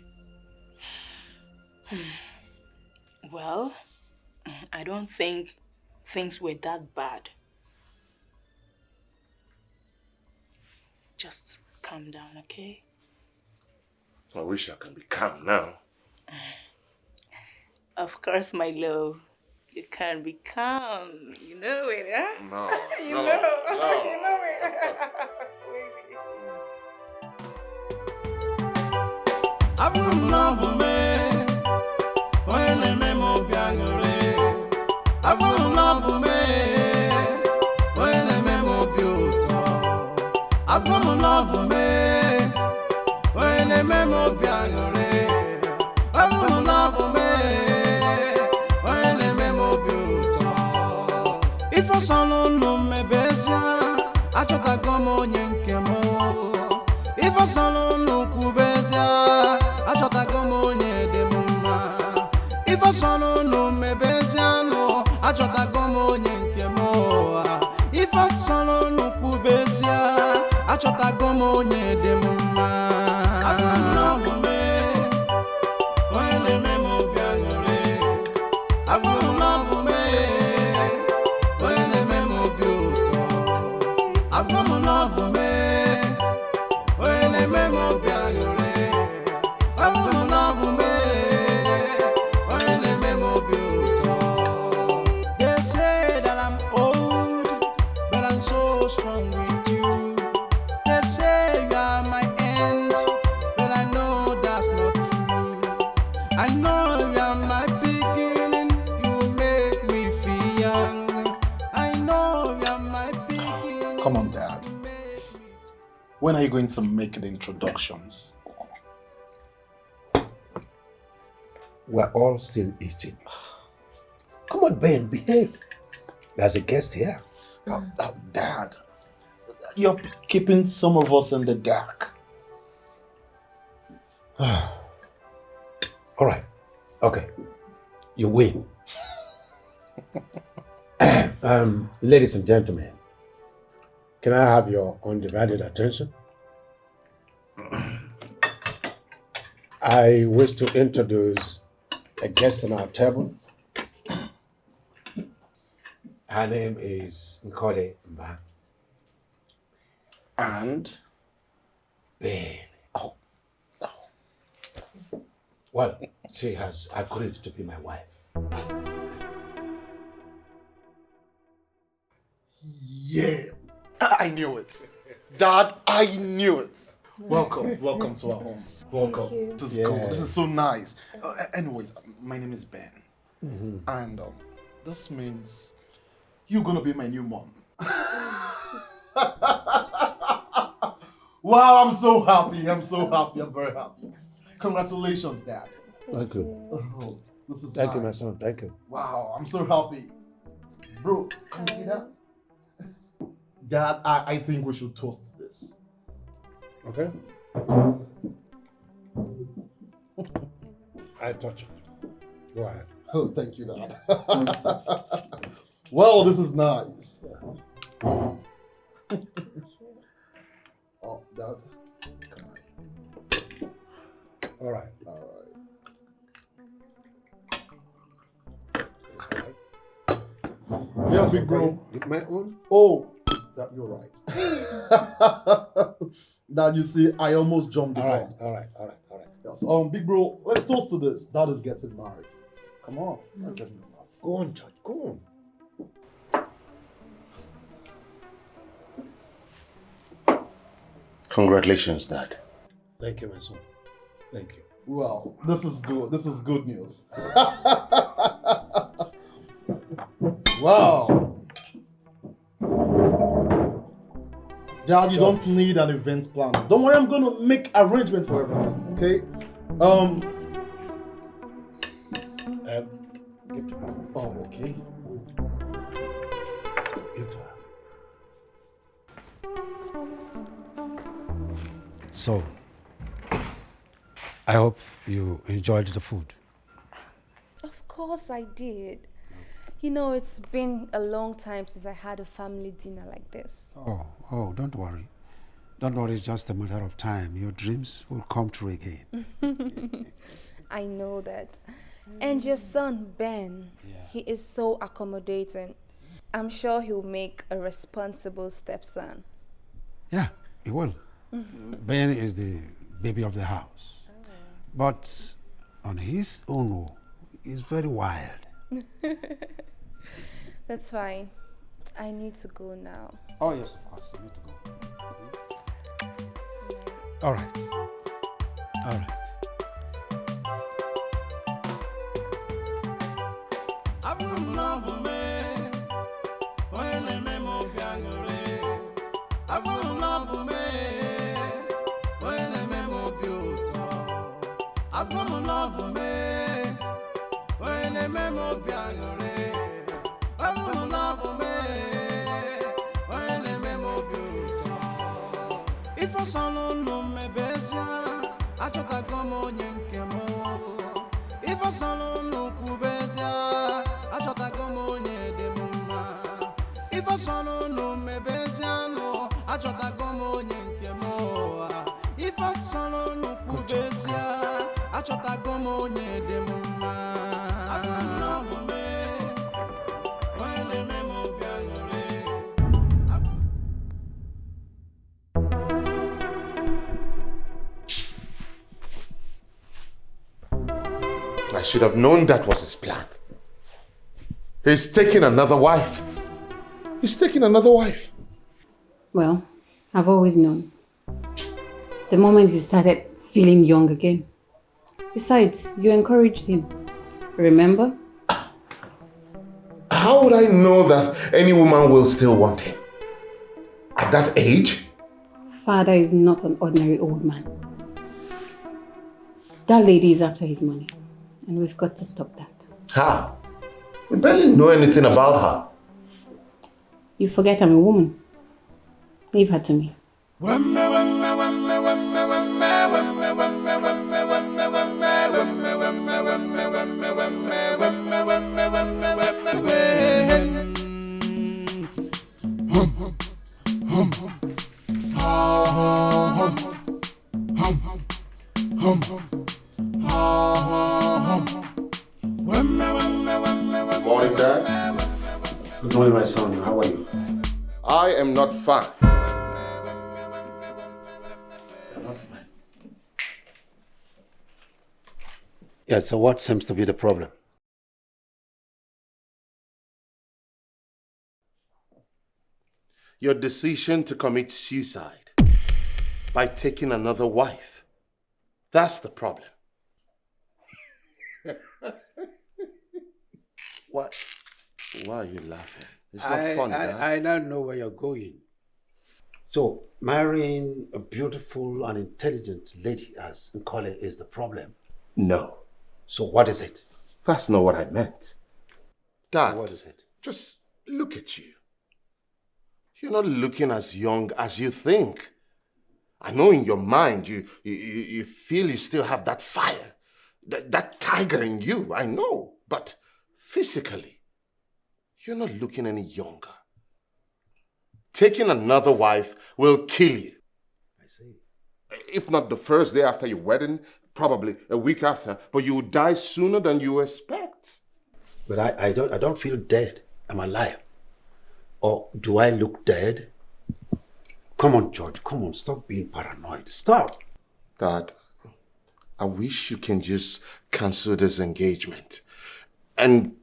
Well, I don't think things were that bad. Just calm down, okay? I wish I can be calm now. Of course, my love. You can be calm. You know it, huh? No, You no, know. no. You know it. I'm in love with me. Afro love me. When I memo beautiful. Afro love me. When I memo biagore. Afro love me. When I memo beautiful. If I solo no me besia, I chota como nyenkemo. If I solo no kubesia, I chota como nyedemuma. If I solo no me besia no, I chota como nyenkemo. If I solo no kubesia, I chota como nyedemuma. I don't love me. When the memo biagore, I don't love me. When the memo beautiful, I don't love me. When the memo biagore, I don't love me. When the memo beautiful, they say that I'm old, but I'm so strong with you. They say you are my end, but I know that's not true. I know you are my beginning, you make me feel young. I know you are my beginning. Come on, Dad. When are you going to make the introductions? We're all still eating. Come on, Ben, behave. There's a guest here. Dad, you're keeping some of us in the dark. All right. Okay. You win. Ladies and gentlemen, can I have your undivided attention? I wish to introduce a guest on our table. Her name is Nkole Mba. And? Ben. Well, she has agreed to be my wife. Yeah, I knew it. Dad, I knew it. Welcome to our home. Welcome. This is cool. This is so nice. Anyways, my name is Ben. And this means you're gonna be my new mom. Wow, I'm so happy. I'm very happy. Congratulations, Dad. Thank you. Oh, this is Thank you, my nice. son. Thank you. Wow, I'm so happy. Bro, can you see that? Dad, I think we should toast this. Okay. I touch it. Go ahead. Oh, thank you, Dad. Well, this is nice. Oh, Dad. All right. Yeah, big bro. With my own? Oh, that you're right. Dad, you see, I almost jumped the gun. All right. Yes. Big bro, let's toast to this. Dad is getting married. Come on. I'm getting married. Go on, George. Go on. Congratulations, Dad. Thank you, my son. Thank you. Well, this is good. This is good news. Wow. Dad, you don't need an event planner. Don't worry, I'm going to make arrangement for everything, okay? Give to her. Oh, okay. Give to her. So, I hope you enjoyed the food. Of course I did. You know, it's been a long time since I had a family dinner like this. Oh, don't worry. Don't worry, it's just a matter of time. Your dreams will come true again. I know that. And your son, Ben, he is so accommodating. I'm sure he'll make a responsible stepson. Yeah, he will. Ben is the baby of the house. But on his own, he's very wild. That's fine. I need to go now. Oh, yes, of course. You need to go. All right. I wouldn't love me. Afro love me. When I memo beautiful. Afro love me. When I memo biagore. Afro love me. When I memo beautiful. If I saw no me besia, I chota como nyenkemo. If I saw no kubesia, I chota como nyedemuma. If I saw no me besia no, I chota como nyenkemo. If I saw no kubesia, I chota como nyedemuma. I love me when the memo I should have known that was his plan. He's taking another wife. He's taking another wife. Well, I've always known. The moment he started feeling young again. Besides, you encouraged him. Remember? How would I know that any woman will still want him? At that age? Father is not an ordinary old man. That lady is after his money. And we've got to stop that. How? We barely know anything about her. You forget I'm a woman. Leave her to me. Morning, Dad. Good morning, my son. How are you? I am not fine. Yeah, so what seems to be the problem? Your decision to commit suicide by taking another wife. That's the problem. What? Why are you laughing? It's not funny, huh? I don't know where you're going. So, marrying a beautiful and intelligent lady as Nkole is the problem? No. So what is it? That's not what I meant. Dad, what is it? Just look at you. You're not looking as young as you think. I know in your mind you feel you still have that fire, that tiger in you, I know. But physically, you're not looking any younger. Taking another wife will kill you. I see. If not the first day after your wedding, probably a week after, but you will die sooner than you expect. But I don't feel dead. I'm alive. Or do I look dead? Come on, George. Come on. Stop being paranoid. Stop. Dad, I wish you can just cancel this engagement and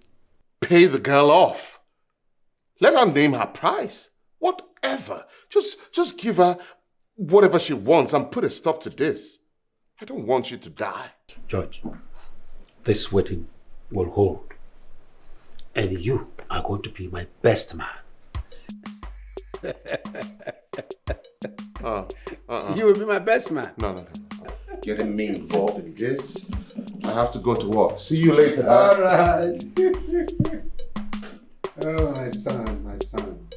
pay the girl off. Let her name her price. Whatever. Just give her whatever she wants and put a stop to this. I don't want you to die. George, this wedding will hold. And you are going to be my best man. You will be my best man. No. Getting me involved in this. I have to go to work. See you later. All right. Oh, my son, my son.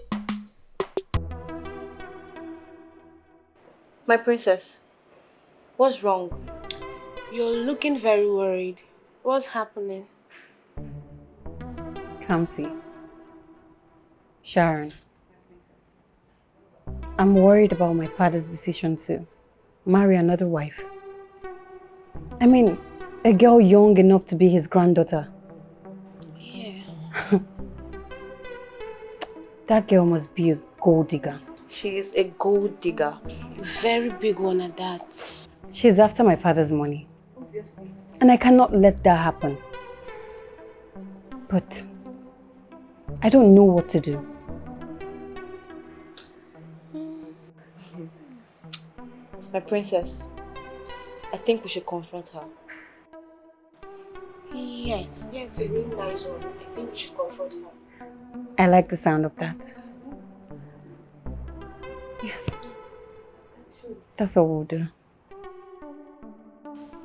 My princess, what's wrong? You're looking very worried. What's happening? Kamsi. Sharon. I'm worried about my father's decision to marry another wife. I mean, a girl young enough to be his granddaughter. Yeah. That girl must be a gold digger. She is a gold digger. A very big one at that. She's after my father's money. Obviously. And I cannot let that happen. But I don't know what to do. My princess, I think we should confront her. Yes, it's a really nice one. I think we should confront her. I like the sound of that. Yes. That's all we'll do.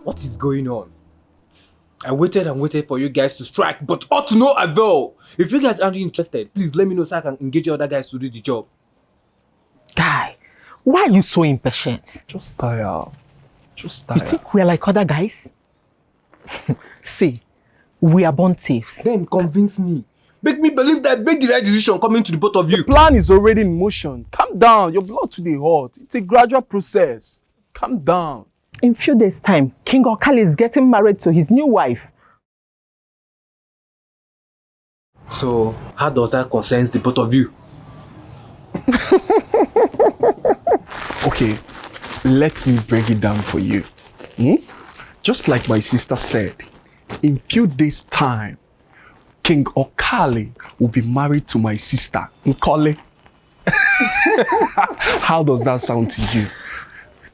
What is going on? I waited and waited for you guys to strike, but all to no avail. If you guys aren't interested, please let me know so I can engage other guys to do the job. Guy, why are you so impatient? Just tired. Just You think we're like other guys? See, we are born thieves. Then convince me. Make me believe that I made the right decision coming to the both of you. The plan is already in motion. Calm down. Your blood today hot. It's a gradual process. Calm down. In few days' time, King Okale is getting married to his new wife. So, how does that concern the both of you? Okay, let me break it down for you. Just like my sister said, in few days' time, King Okale will be married to my sister, Nkole. How does that sound to you?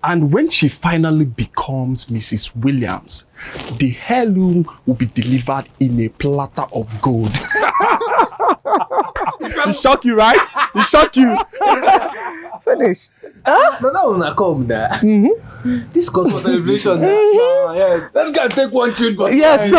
And when she finally becomes Mrs. Williams, the heirloom will be delivered in a platter of gold. It shock you, right? It shock you. Finish. No, no, no, come there. This calls for celebration. Yes. Let's go and take one tune. Yes, sir.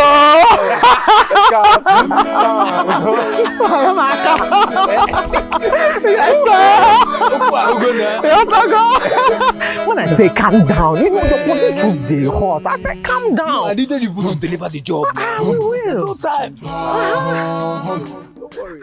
When I say calm down, you know your body choose the hot. I said calm down. I needed you to deliver the job. We will. No time. Don't worry.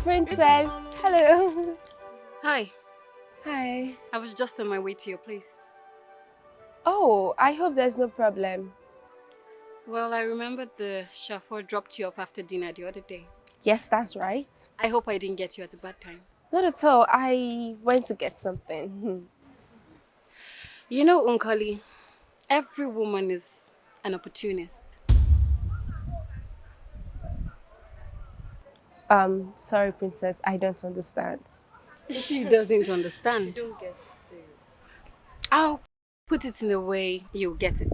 Princess. Hello. Hi. Hi. I was just on my way to your place. Oh, I hope there's no problem. Well, I remembered the chauffeur dropped you off after dinner the other day. Yes, that's right. I hope I didn't get you at a bad time. Not at all. I went to get something. You know, Nkoli, every woman is an opportunist. Sorry, Princess, I don't understand. She doesn't understand. You don't get it too. I'll put it in a way you'll get it.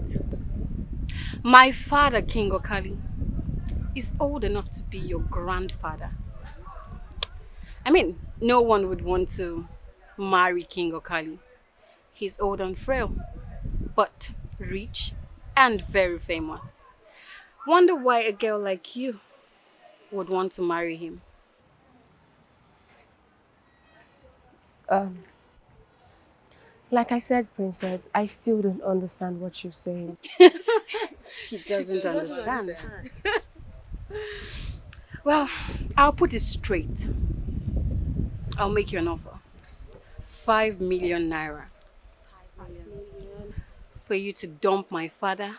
My father, King Okale, is old enough to be your grandfather. I mean, no one would want to marry King Okale. He's old and frail, but rich and very famous. Wonder why a girl like you would want to marry him. Like I said, Princess, I still don't understand what you're saying. She doesn't understand. Well, I'll put it straight. I'll make you an offer. 5 million naira. For you to dump my father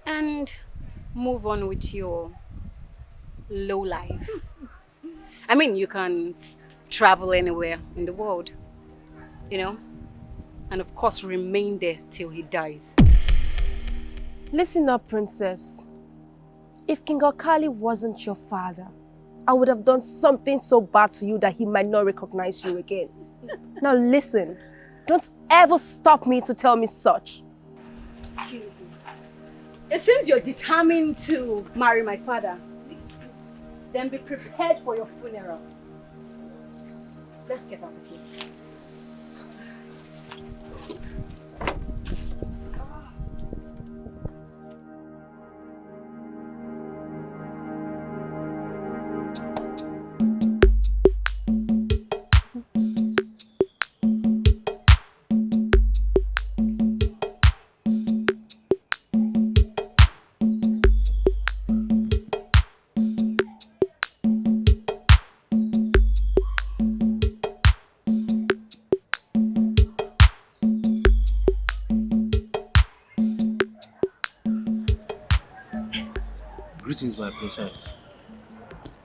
and move on with your low life. I mean, you can travel anywhere in the world, you know, and of course remain there till he dies. Listen up, princess. If King Okali wasn't your father, I would have done something so bad to you that he might not recognize you again. Now listen, don't ever stop me to tell me such. Excuse me. It seems you're determined to marry my father. Then be prepared for your funeral. Let's get out of here. Greetings, my princess.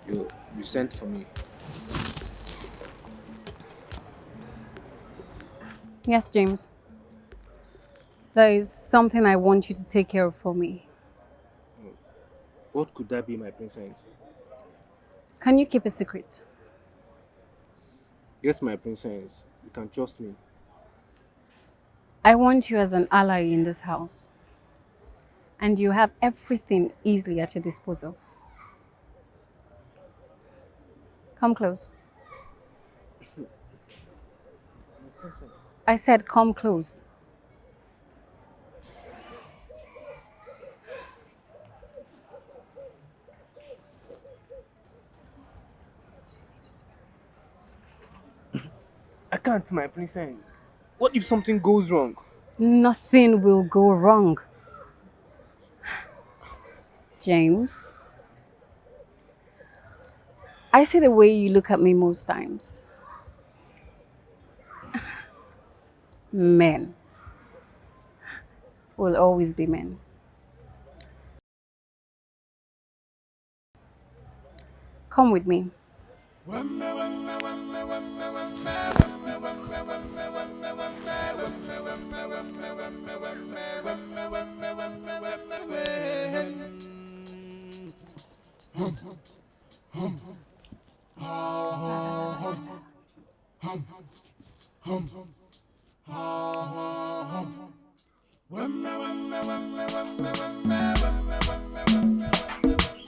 You sent for me. Yes, James. There is something I want you to take care of for me. What could that be, my princess? Can you keep a secret? Yes, my princess. You can trust me. I want you as an ally in this house. And you have everything easily at your disposal. Come close. I said come close. I can't, my princess. What if something goes wrong? Nothing will go wrong. James, I see the way you look at me most times. Men will always be men. Come with me.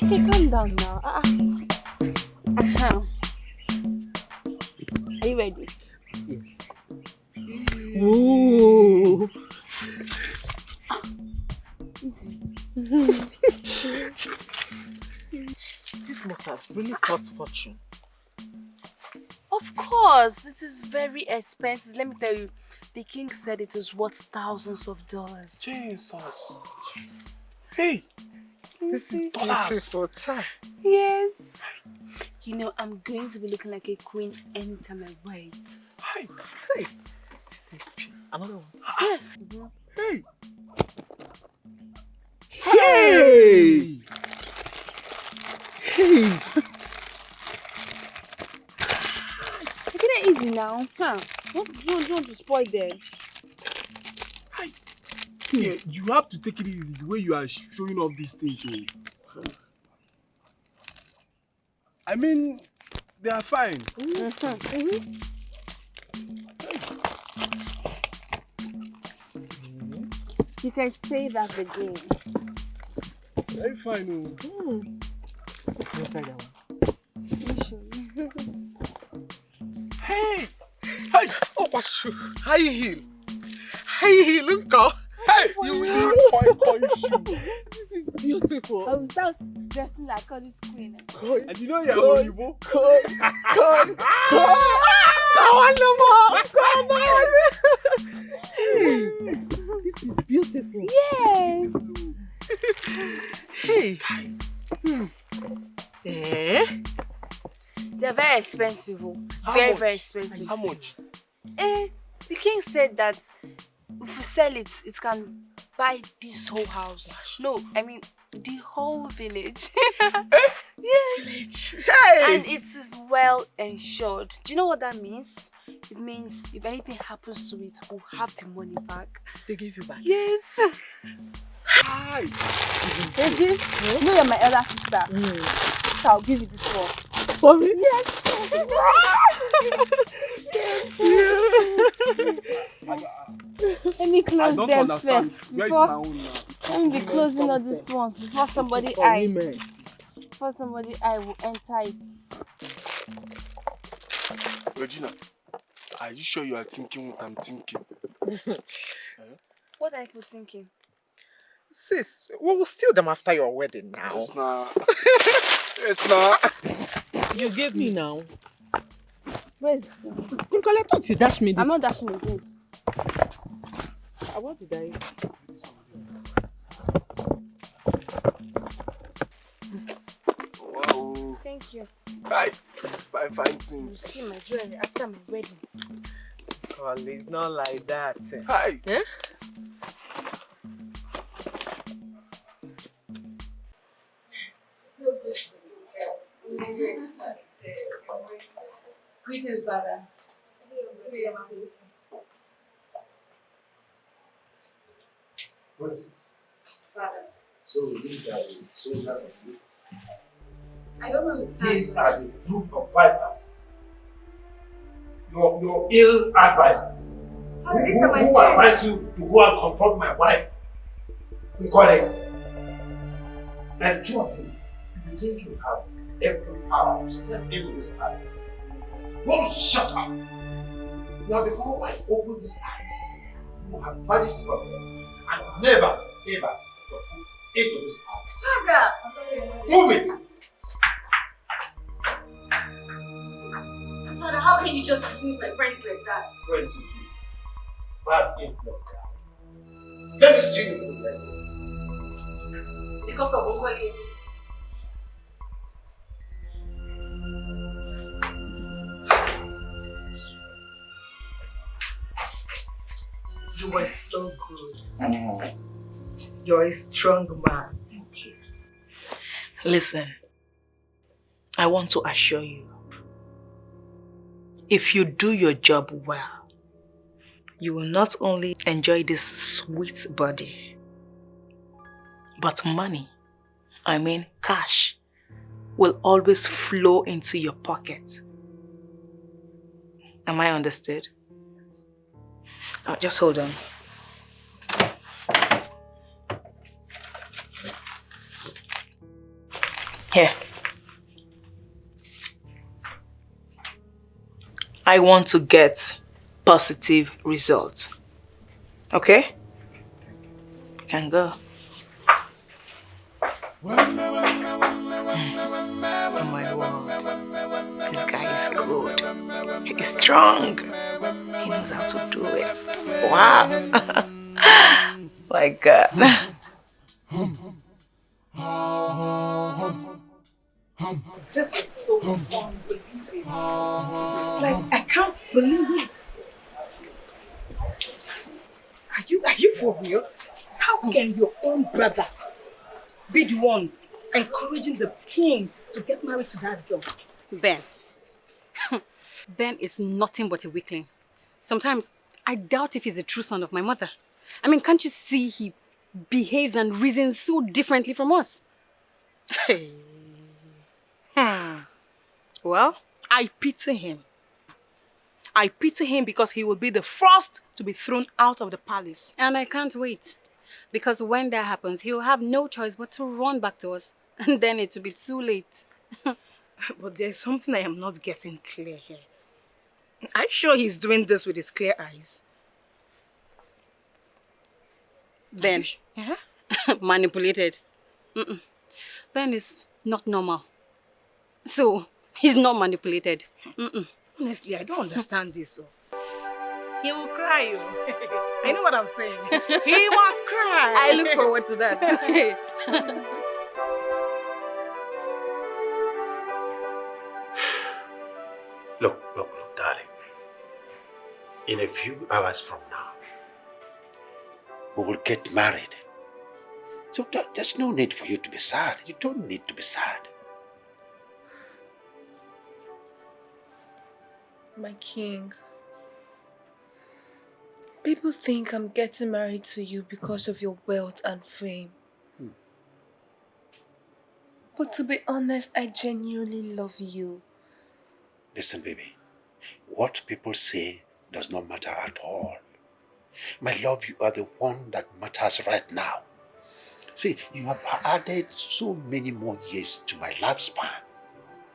Okay, calm down now. Are you ready? Yes. Whoa. Easy. This must have really cost fortune. Of course, it is very expensive. Let me tell you, the king said it was worth thousands of dollars. Jesus. Yes. Hey, this is beautiful. Yes. You know, I'm going to be looking like a queen anytime I wear it. Hey, this is another one. Yes. Hey. Hey! Hey! Take it easy now. Huh? Don't want to spoil them. See, you have to take it easy the way you are showing off these things. So. I mean, they are fine. You can say that again. Very fine. What's inside that one? Hey! Hey! Oh, what's high heel? High heel, uncle. Hey! You will coin shoe. This is beautiful. I will start dressing like all this queen. And you know you're Olivo? Come on, no more. Come on. Hey! This is beautiful. Yes. Hey! Eh? They're very expensive. How Very, much? very expensive. How much? The king said that if we sell it, it can buy this whole house. No, I mean the whole village. Yes. Village. Hey! And it is well insured. Do you know what that means? It means if anything happens to it, we'll have the money back. They give you back? Yes. Hi. Reggie, you know you're my elder sister. So I'll give you this one. For me? Yes. Let me close them first. Before, let me be closing all these ones before somebody I will enter it. Regina, are you sure you are thinking what I'm thinking? What are you thinking? Sis, we will steal them after your wedding now. It's not. It's not. You gave me now. Where's? I thought you dashed me this. I'm not dashing again. What did I? Wow. Thank you. Fine things. See my jewelry after my wedding. Well, it's not like that. Hi. Eh? So good to see you guys. Greetings, Father. What is this? Father. So these are the soldiers of Duped. I don't understand. These are the group of vipers. Your ill advisors. Father, these are my who friends. advise you to go and confront my wife, Nkoye. And two of you, you think you have every power to step into this palace. Don't shut up! Now before I open these eyes, you have vanished from them and never ever step your foot into this house. Father! Move it! Father, how can you just dismiss my friends like that? Friends with you. Bad influence there. Let me see you for the record. Because of Okwali. You were so good. You're a strong man. Thank you. Listen, I want to assure you, if you do your job well, you will not only enjoy this sweet body, but money, I mean cash, will always flow into your pocket. Am I understood? Oh, just hold on. Here. I want to get positive results. Okay? Can go. Oh my word. This guy is good. He's strong. He knows how to do it. Wow. My God. This is so unbelievable. Like, I can't believe it. Are you for real? How can your own brother be the one encouraging the king to get married to that girl? Ben. Ben is nothing but a weakling. Sometimes I doubt if he's a true son of my mother. I mean, can't you see he behaves and reasons so differently from us? Hey. Well, I pity him. I pity him because he will be the first to be thrown out of the palace. And I can't wait. Because when that happens, he will have no choice but to run back to us. And then it will be too late. But there's something I am not getting clear here. Are you sure he's doing this with his clear eyes? Ben. Yeah? Manipulated. Ben is not normal. So, he's not manipulated. Honestly, I don't understand this. So. He will cry, you. I know what I'm saying. He must cry. I look forward to that. Look, darling. in a few hours from now, we will get married. So there's no need for you to be sad. You don't need to be sad. My king, people think I'm getting married to you because of your wealth and fame. But to be honest, I genuinely love you. Listen, baby. What people say does not matter at all. My love, you are the one that matters right now. See, you have added so many more years to my lifespan.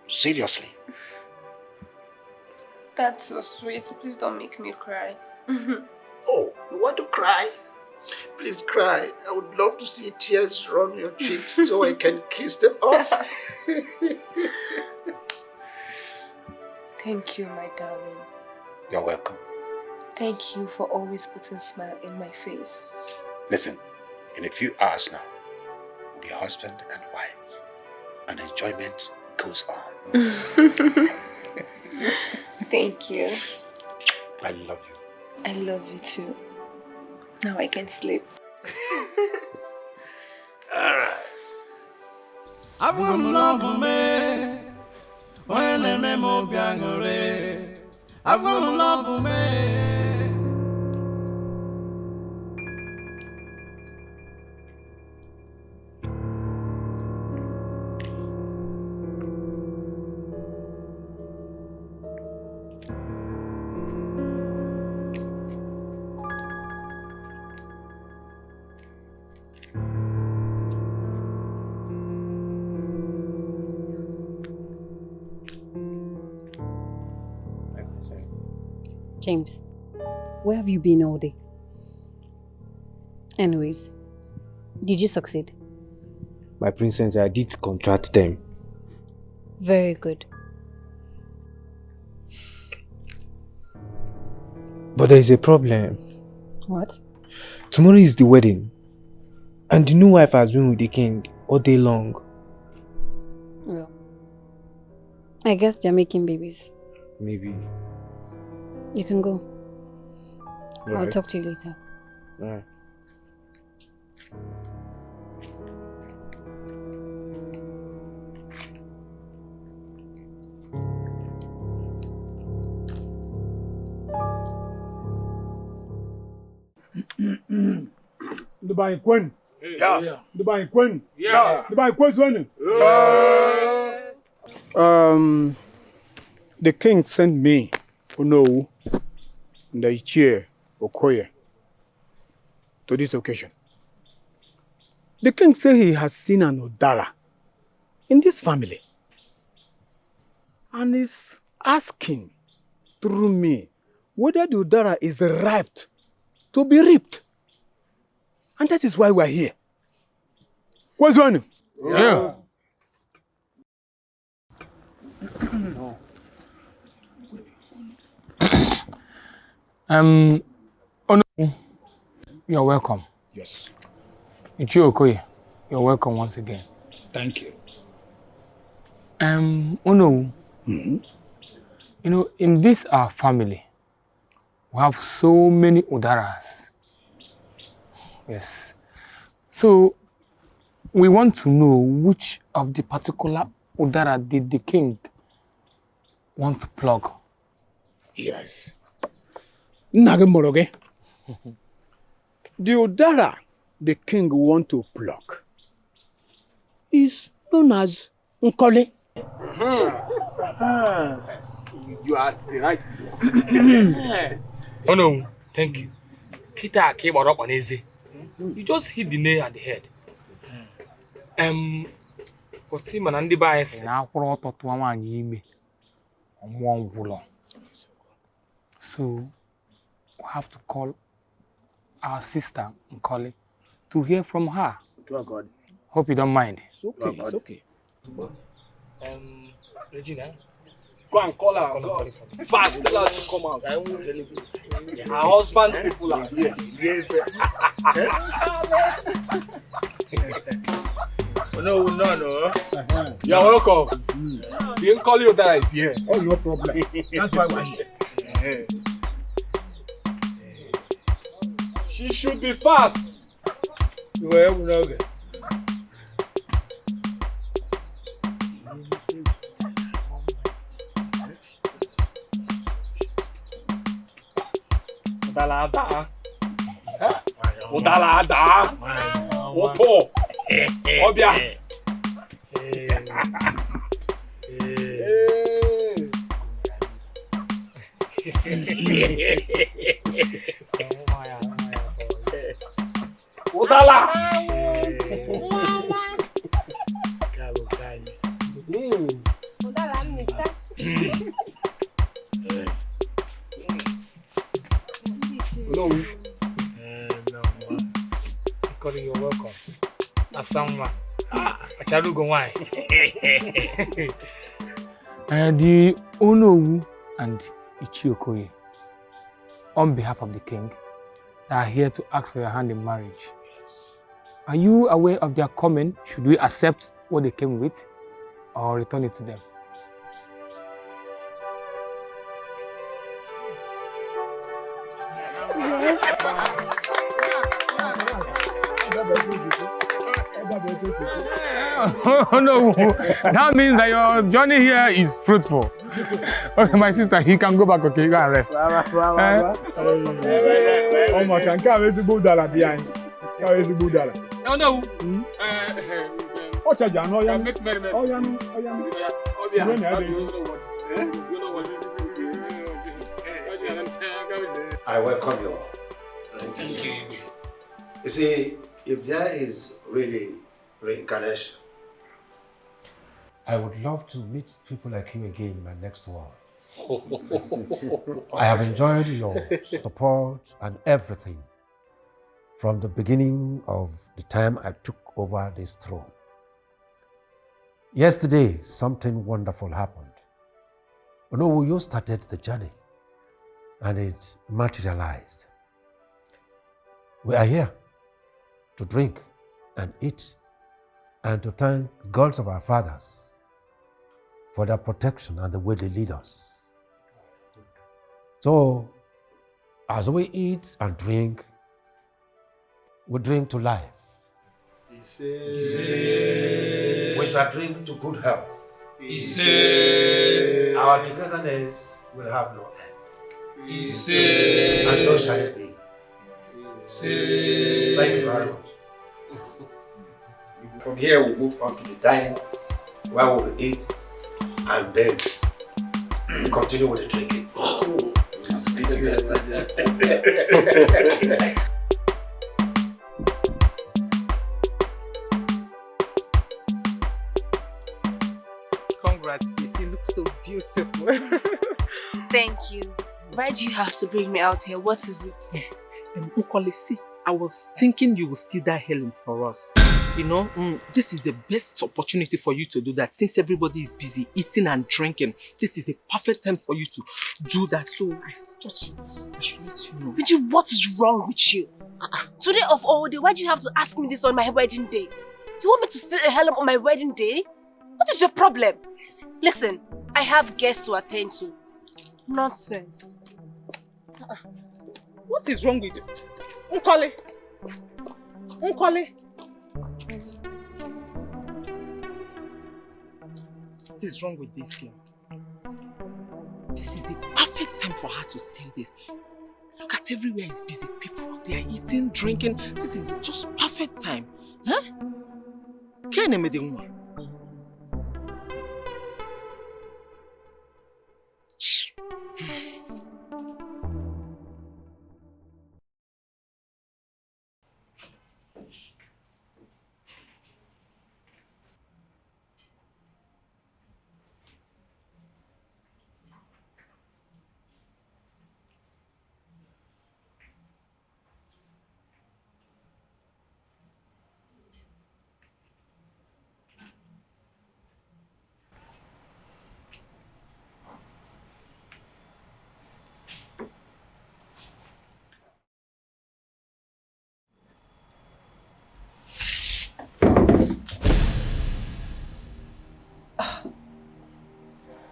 Seriously. That's so sweet. Please don't make me cry. Oh, you want to cry? Please cry. I would love to see tears run your cheeks so I can kiss them off. Thank you, my darling. You're welcome. Thank you for always putting a smile in my face. Listen, in a few hours now, we'll be husband and wife. And enjoyment goes on. Thank you. I love you. I love you too. Now I can sleep. Alright. I've got love me when I memo biangore. I've got love me. James, where have you been all day? Anyways, did you succeed? My princess, I did contract them. Very good. But there is a problem. What? Tomorrow is the wedding. And the new wife has been with the king all day long. Well, I guess they're making babies. Maybe. You can go. Right. I'll talk to you later. Alright. Dubai Queen. Yeah. Dubai Queen. Yeah. Dubai Queen. The king sent me to know the CHA EKE to this occasion. The king said he has seen an Udara in this family and is asking through me whether the Udara is ripe to be reaped. And that is why we are here. What's one? Yeah. Oh no, you're welcome. Yes. CHA EKE, you're welcome once again. Thank you. Oh no. You know, in this our family, we have so many Udaras. Yes. So we want to know which of the particular Udara did the king want to plug. Yes. Nagamoroge. The Udara the king want to pluck is known as Nkole. You are at the right place. Oh no, thank you. Kita came up on easy. You just hit the nail at the head. What's him and the bias now for auto to one yime on one woolon. So we have to call our sister Nkole to hear from her. God. Hope you don't mind. It's okay, it's okay. Regina, go and call her. Go. Fast, tell her to come out. Her husband people are here. No. You're welcome. The Nkole that is here. Oh, no problem. That's why we're here. She should be fast. Well, we know it. Udalada. Udalada. Opo. Obia. Udala. Udala mita. No. No, Calling you welcome. Asama. Achalugo wine. The Onowu and CHA EKE, on behalf of the king, they are here to ask for your hand in marriage. Are you aware of their comment? Should we accept what they came with or return it to them? Yes. Oh no, that means that your journey here is fruitful. Okay, my sister, he can go back, okay? You can rest. Oh my God, can't wait to go down behind. Can't wait to go down. Oh no. What a jam, oh yeah. Oh yeah. I welcome you all. Thank you. You see, if there is really reincarnation, I would love to meet people like you again in my next world. I have enjoyed your support and everything from the beginning of the time I took over this throne. Yesterday, something wonderful happened. You know, you started the journey and it materialized. We are here to drink and eat and to thank the gods of our fathers for their protection and the way they lead us. So, as we eat and drink, we drink to life. We shall drink to good health. Our togetherness will have no end. And so shall it be. Thank you very much. From here, we'll move on to the dining, where we'll eat, and then we continue with the drinking. Let's be together. Congrats, sis. You look so beautiful. Thank you. Why do you have to bring me out here? What is it? Nkole, see, I was thinking you would steal that Helen for us. You know, this is the best opportunity for you to do that. Since everybody is busy eating and drinking, this is a perfect time for you to do that. So I thought I should let you know. Vijay, what is wrong with you? Today of all day, why do you have to ask me this on my wedding day? You want me to steal a Helen on my wedding day? What is your problem? Listen, I have guests to attend to. Nonsense. What is wrong with you? Nkole! Nkole! What is wrong with this girl? This is a perfect time for her to steal this. Look at everywhere is busy. People, they are eating, drinking. This is just perfect time. Huh? Kene me de nwa.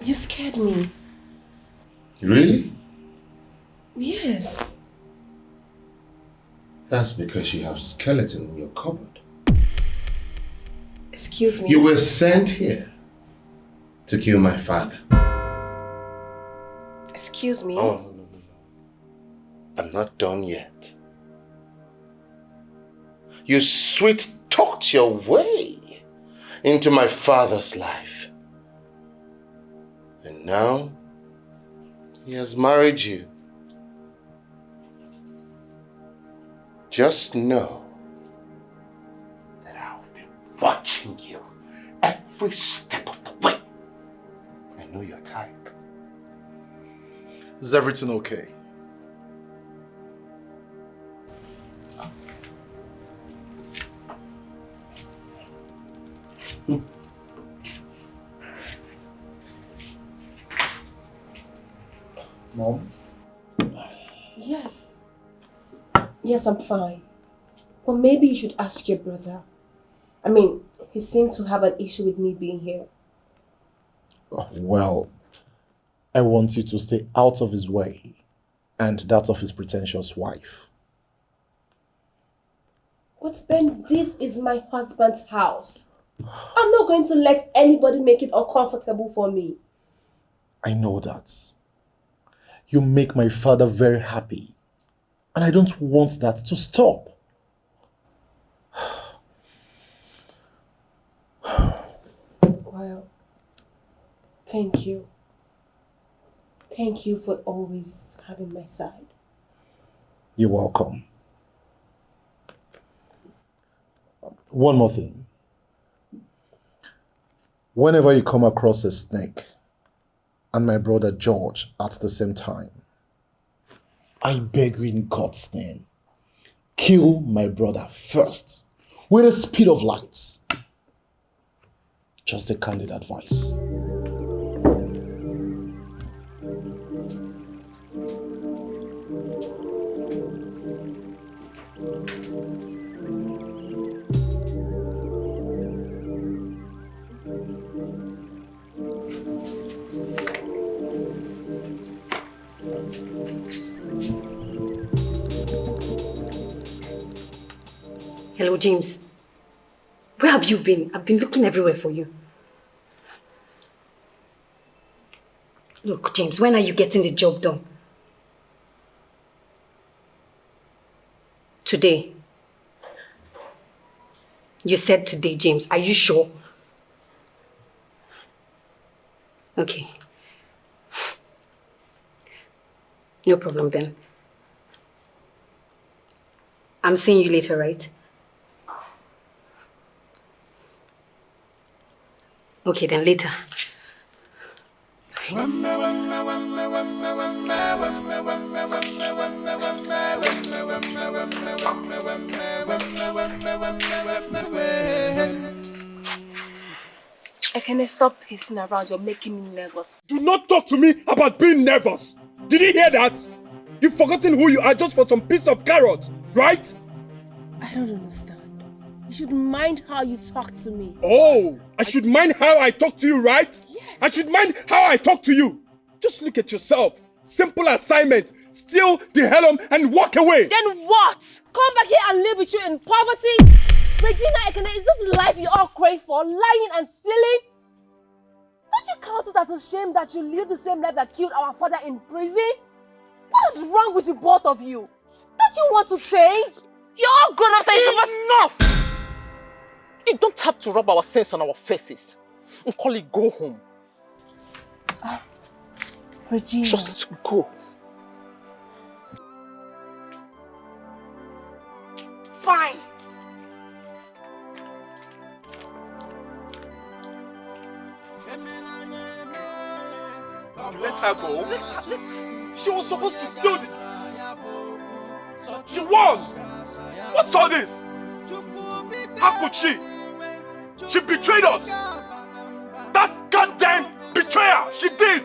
You scared me. Really? Yes. That's because you have skeleton in your cupboard. Excuse me. You were sent here to kill my father. Excuse me. Oh, no. I'm not done yet. You sweet-talked your way into my father's life. And now, he has married you. Just know that I'll be watching you every step of the way. I know your type. Is everything okay? Mom? Yes. Yes, I'm fine. But maybe you should ask your brother. I mean, he seemed to have an issue with me being here. Well, I want you to stay out of his way and that of his pretentious wife. But Ben, this is my husband's house. I'm not going to let anybody make it uncomfortable for me. I know that. You make my father very happy. And I don't want that to stop. Well, thank you. Thank you for always having my side. You're welcome. One more thing. Whenever you come across a snake and my brother George at the same time, I beg you in God's name, kill my brother first with the speed of light. Just a candid advice. Hello, James. Where have you been? I've been looking everywhere for you. Look, James, when are you getting the job done? Today. You said today, James. Are you sure? Okay. No problem then. I'm seeing you later, right? Okay, then later. Ekene, stop pacing around. You're making me nervous. Do not talk to me about being nervous. Did you hear that? You've forgotten who you are just for some piece of carrot, right? I don't understand. You should mind how you talk to me. Oh, I should mind how I talk to you, right? Yes. I should mind how I talk to you. Just look at yourself. Simple assignment. Steal the helm and walk away. Then what? Come back here and live with you in poverty? Regina Ekene, is this the life you all crave for? Lying and stealing? Don't you count it as a shame that you live the same life that killed our father in prison? What is wrong with you both of you? Don't you want to change? You're all grown-ups and you're Enough! You don't have to rub our sense on our faces. Nkoly, go home. Regina. Just go. Fine. Let her go. Let her. She was supposed to steal this. She was. What's all this? How could she? She betrayed us. That's goddamn betrayal. She did.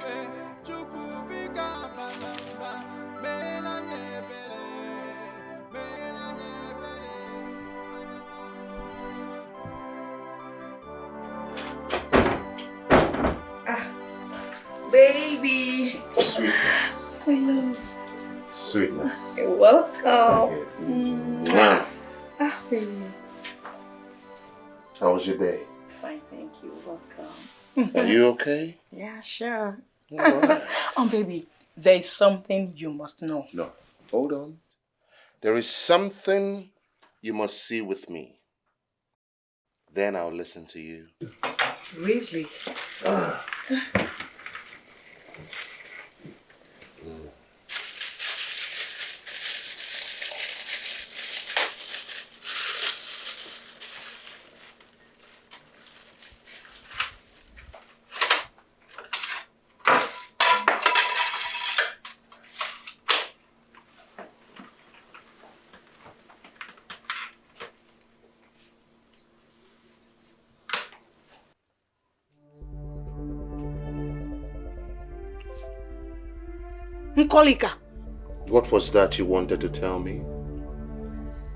Baby. Sweetness. I love. Sweetness. You're welcome. Mwah. Ah, baby. How was your day? Fine, thank you. Welcome. Are you okay? Yeah, sure. Alright. Oh, baby, there is something you must know. No, hold on. There is something you must see with me. Then I'll listen to you. Really? Nkolika. What was that you wanted to tell me?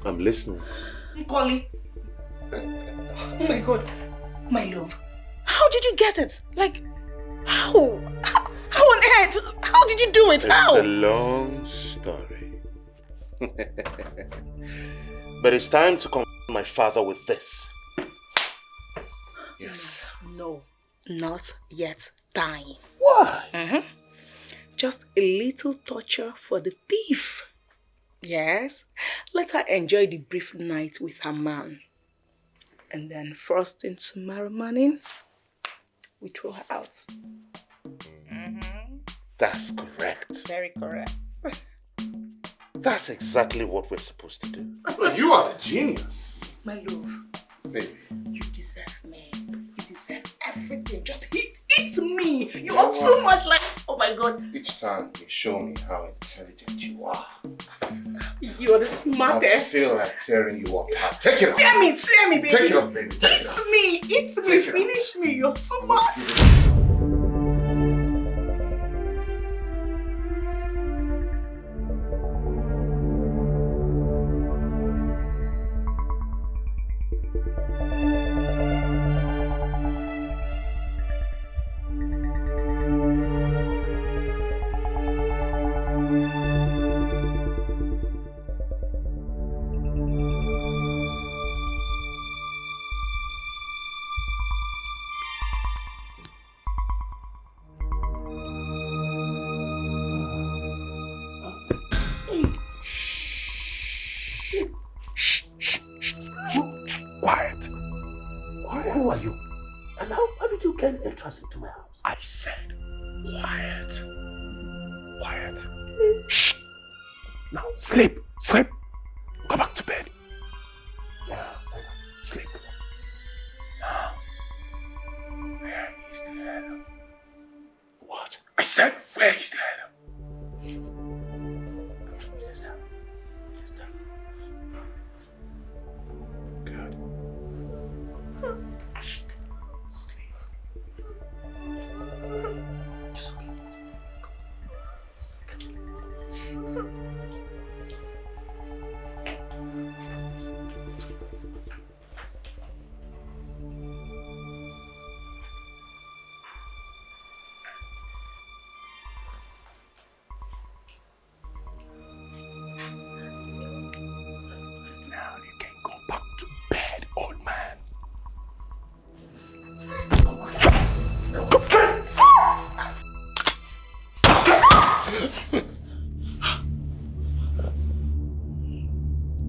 I'm listening. Nkoli. Oh my God, my love. How did you get it? Like, how? How on earth? How did you do it? How? It's a long story. But it's time to confront my father with this. Yes. No, not yet time. Why? Just a little torture for the thief. Yes. Let her enjoy the brief night with her man. And then first thing tomorrow morning, we throw her out. That's correct. Very correct. That's exactly what we're supposed to do. Well, you are the genius. My love. Baby. You deserve me. You deserve everything. Just eat me. You are so much like, oh my God. Each time you show me how intelligent you are. You are the smartest. I feel like tearing you apart. Take it off. Tear me, baby. Take it off, baby. Take it off. Eat me, finish me. You're too much. Quiet. Who are you? And how did you gain entrance into my house? I said quiet. Quiet. Shh. Now sleep. Sleep. Go back to bed. Yeah. Sleep. Now. Where is the helm? What? I said, where is the helm? Good. Sleep. It's okay. Now you can go back to bed, old man.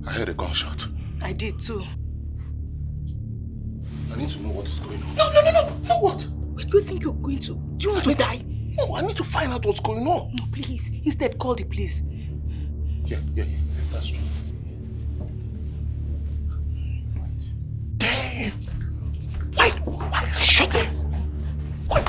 I heard a gunshot. I did too. I need to know what is going on. No, what? Where do you think you're going to? Do you want to die? No, I need to find out what's going on. No, please. Instead, call the police. Yeah, that's true. Damn! Wait! Shut it! Wait!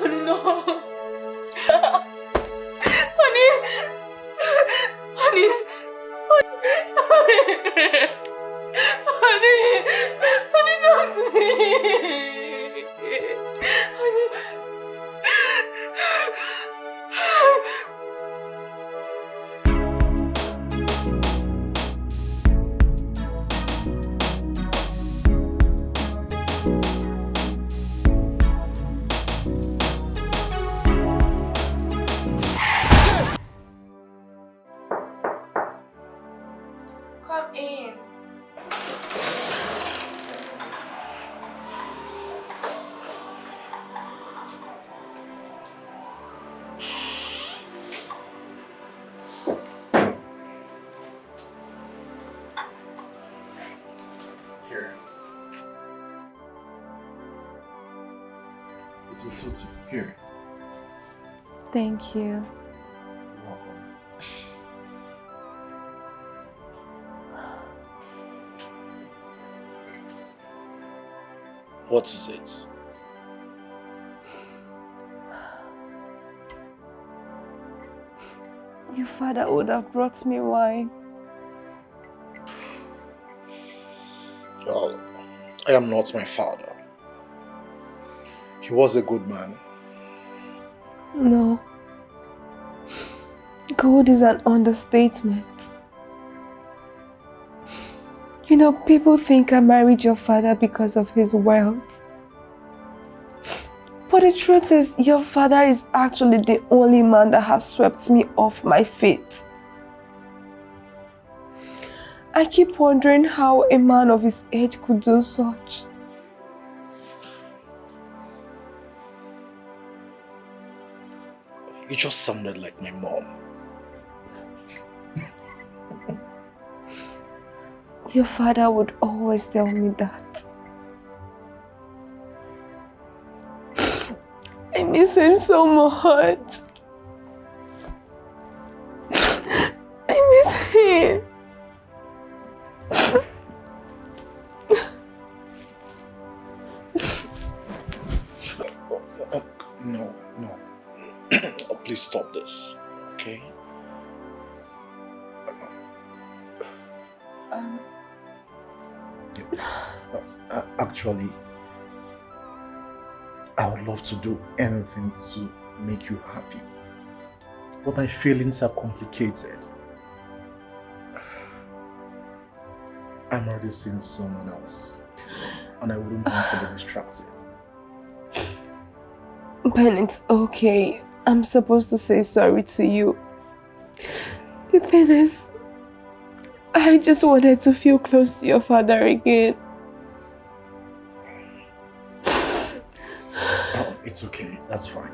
Honey, no. Honey, talk to me. Lesotho, here. Thank you. Welcome. What is it? Your father would have brought me wine. Well, I am not my father. He was a good man. No. Good is an understatement. You know, people think I married your father because of his wealth. But the truth is, your father is actually the only man that has swept me off my feet. I keep wondering how a man of his age could do such. You just sounded like my mom. Your father would always tell me that. I miss him so much. I miss him. No. Please stop this, okay? Actually, I would love to do anything to make you happy. But my feelings are complicated. I'm already seeing someone else, and I wouldn't want to be distracted. Ben, it's okay. I'm supposed to say sorry to you. The thing is, I just wanted to feel close to your father again. Oh, it's okay, that's fine.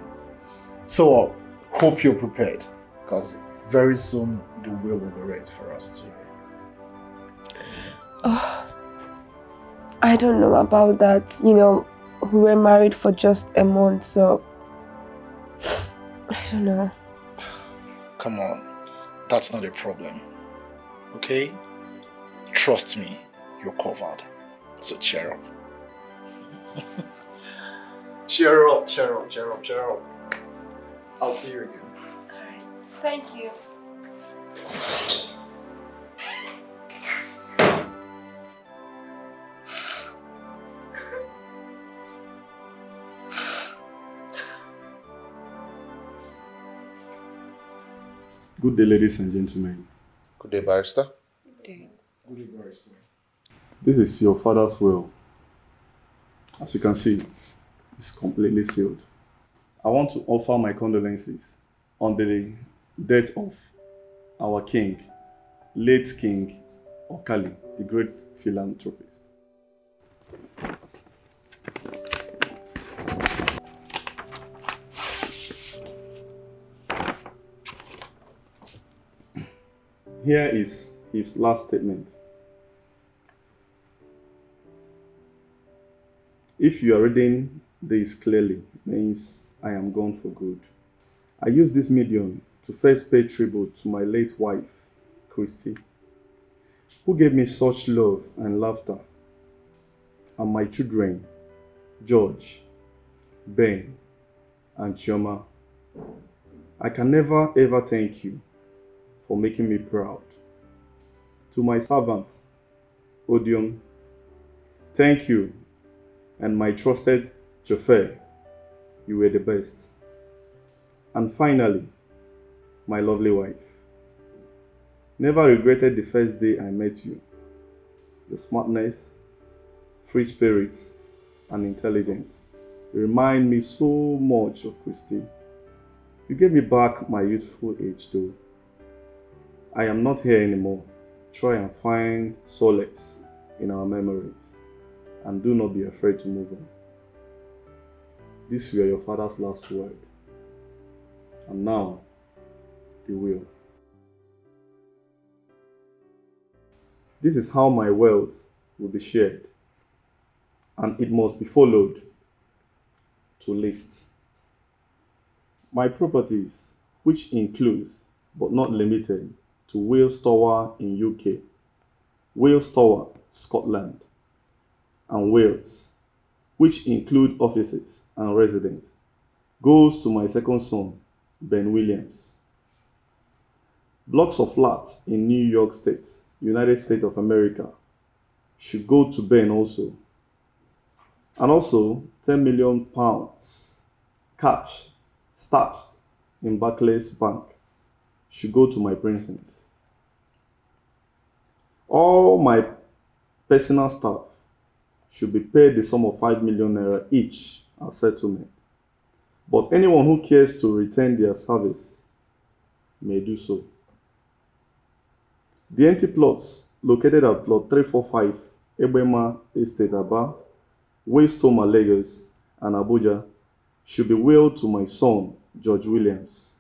So, hope you're prepared, because very soon the will will be ready for us to hear. Oh, I don't know about that. You know, we were married for just a month, so I don't know. Come on, that's not a problem, okay? Trust me, you're covered. So cheer up. Cheer up, cheer up, cheer up, cheer up. I'll see you again. Alright, thank you. Good day, ladies and gentlemen. Good day, barrister. Good day. Good day, barrister. This is your father's will. As you can see, it's completely sealed. I want to offer my condolences on the death of our king, late King Okali, the great philanthropist. Here is his last statement. If you are reading this clearly, it means I am gone for good. I use this medium to first pay tribute to my late wife, Christy, who gave me such love and laughter, and my children, George, Ben, and Chioma. I can never ever thank you for making me proud. To my servant, Odion, thank you, and my trusted Jaffe, you were the best. And finally, my lovely wife. Never regretted the first day I met you. Your smartness, free spirits, and intelligence remind me so much of Christy. You gave me back my youthful age though. I am not here anymore. Try and find solace in our memories, and do not be afraid to move on. These were your father's last word, and now the will. This is how my wealth will be shared, and it must be followed to list. My properties, which includes but not limited to Wales Tower in UK, Wales Tower, Scotland, and Wales, which include offices and residence, goes to my second son, Ben Williams. Blocks of flats in New York State, United States of America, should go to Ben also. And also, £10 million cash stashed in Barclays Bank should go to my princess. All my personal staff should be paid the sum of 5 million naira each as settlement. But anyone who cares to retain their service may do so. The empty plots located at plot 345 Ebema Estate Aba, Westoma, Lagos, and Abuja should be willed to my son, George Williams.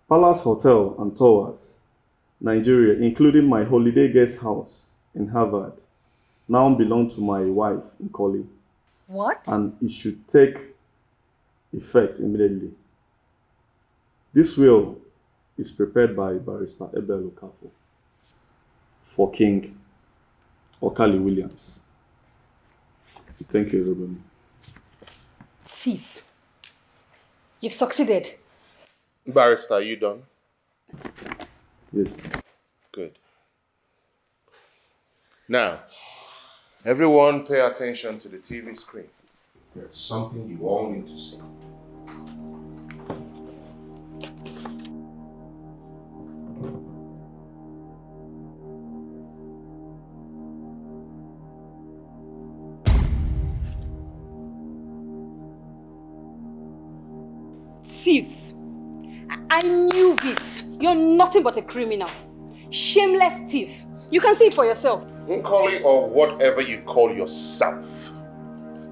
Palace Hotel and Towers, Nigeria, including my holiday guest house in Harvard, now belong to my wife, Nkoli. What? And it should take effect immediately. This will is prepared by Barrister Ebel Okafor for King Okali Williams. Thank you, everybody. Thief. You've succeeded. Barrister, are you done? Yes. Good. Now, everyone pay attention to the TV screen. There's something you all need to see. Thief. I knew it. You're nothing but a criminal. Shameless thief. You can see it for yourself. Nkoli, or whatever you call yourself,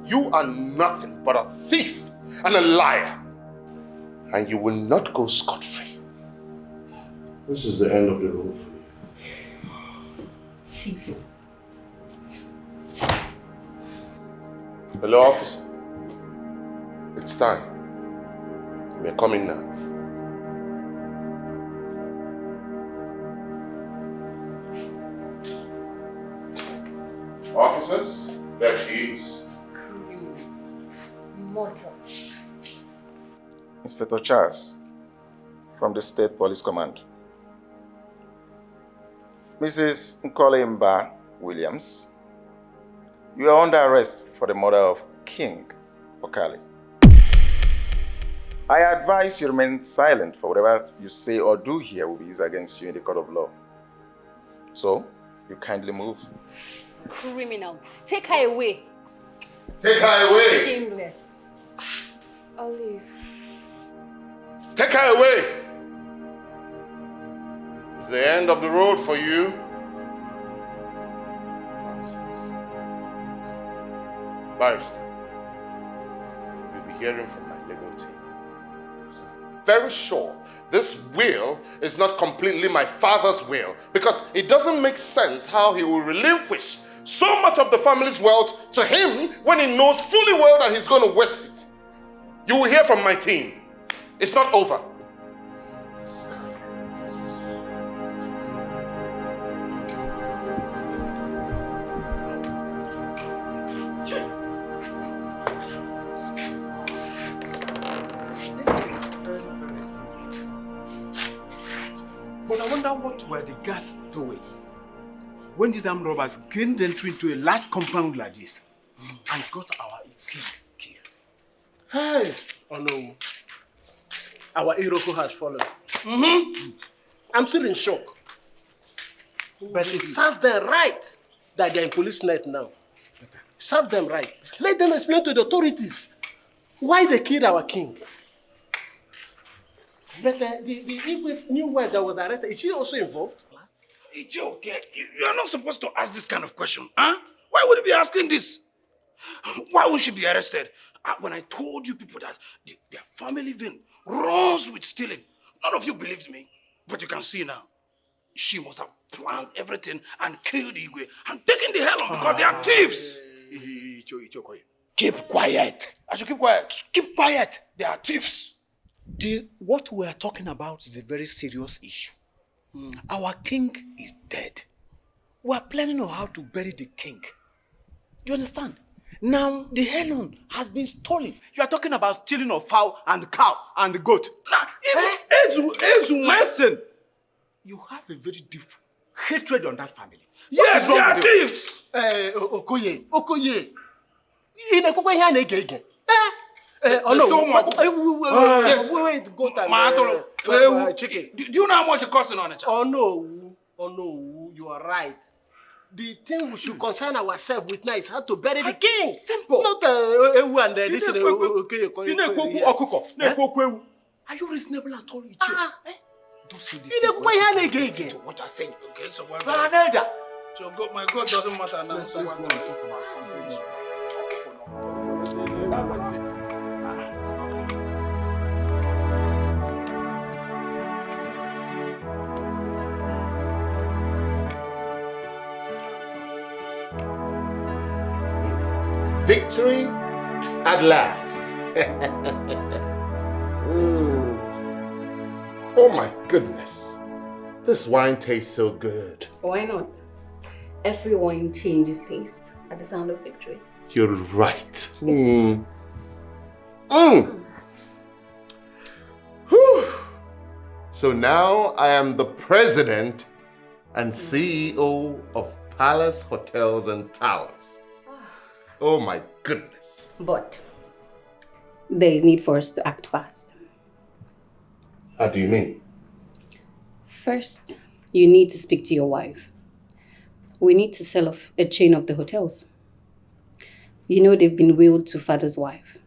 you are nothing but a thief and a liar. And you will not go scot-free. This is the end of the road for you. Thief. Hello, officer. It's time. We're coming now. Officers, there she is. Inspector Charles, from the State Police Command. Mrs. Nkoli Mba Williams, you are under arrest for the murder of King Okali. I advise you remain silent, for whatever you say or do here will be used against you in the court of law. So, you kindly move. Criminal. Take her away. Take her away. Shameless. Olive. Take her away. It's the end of the road for you. Nonsense. Barrister, you'll be hearing from my legal team. Because I'm very sure this will is not completely my father's will, because it doesn't make sense how he will relinquish so much of the family's wealth to him when he knows fully well that he's going to waste it. You will hear from my team. It's not over. But I wonder what were the guards doing when these armed robbers gained entry into a large compound like this and got our king killed. Hey, oh no. Our Iroko has fallen. I'm still in shock. But it serves them right that they're in police net now. Serve them right. Let them explain to the authorities why they killed our king. But the new wife that was arrested, is she also involved? It's okay. You're not supposed to ask this kind of question, huh? Why would you be asking this? Why would she be arrested? When I told you people that their family vein runs with stealing, none of you believed me. But you can see now, she must have planned everything and killed Igwe and taken the hell on because they are thieves. Keep quiet. I should keep quiet. Keep quiet. They are thieves. What we are talking about is a very serious issue. Our king is dead. We are planning on how to bury the king. Do you understand? Now, the heron has been stolen. You are talking about stealing of fowl and cow and goat. Listen, you have a very deep hatred on that family. Yes, they are thieves. Okoye. In a Okoye and Ege. Wait, goat and chicken. Do you know how much it costs on it? Oh no, you are right. The thing we should concern ourselves with now is how to bury the king. Simple. Not Ewu and this is Are you reasonable at all? Don't say this. To what I say. Okay, so what? So my God doesn't matter now. So let's go and talk about Victory at last. Oh my goodness. This wine tastes so good. Why not? Every wine changes taste at the sound of victory. You're right. So now I am the president and CEO of Palace Hotels and Towers. Oh my goodness. But there is need for us to act fast. How do you mean? First, you need to speak to your wife. We need to sell off a chain of the hotels. You know they've been willed to father's wife.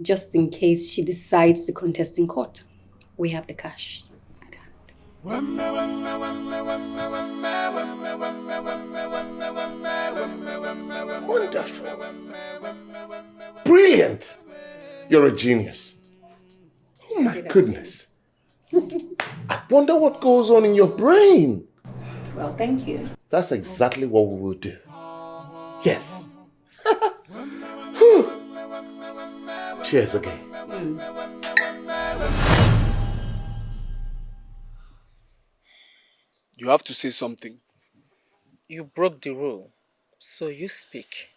Just in case she decides to contest in court, we have the cash at hand. Wonderful. Brilliant. You're a genius. Oh my goodness. I wonder what goes on in your brain. Well, thank you. That's exactly what we will do. Yes. Cheers again. You have to say something. You broke the rule, so you speak.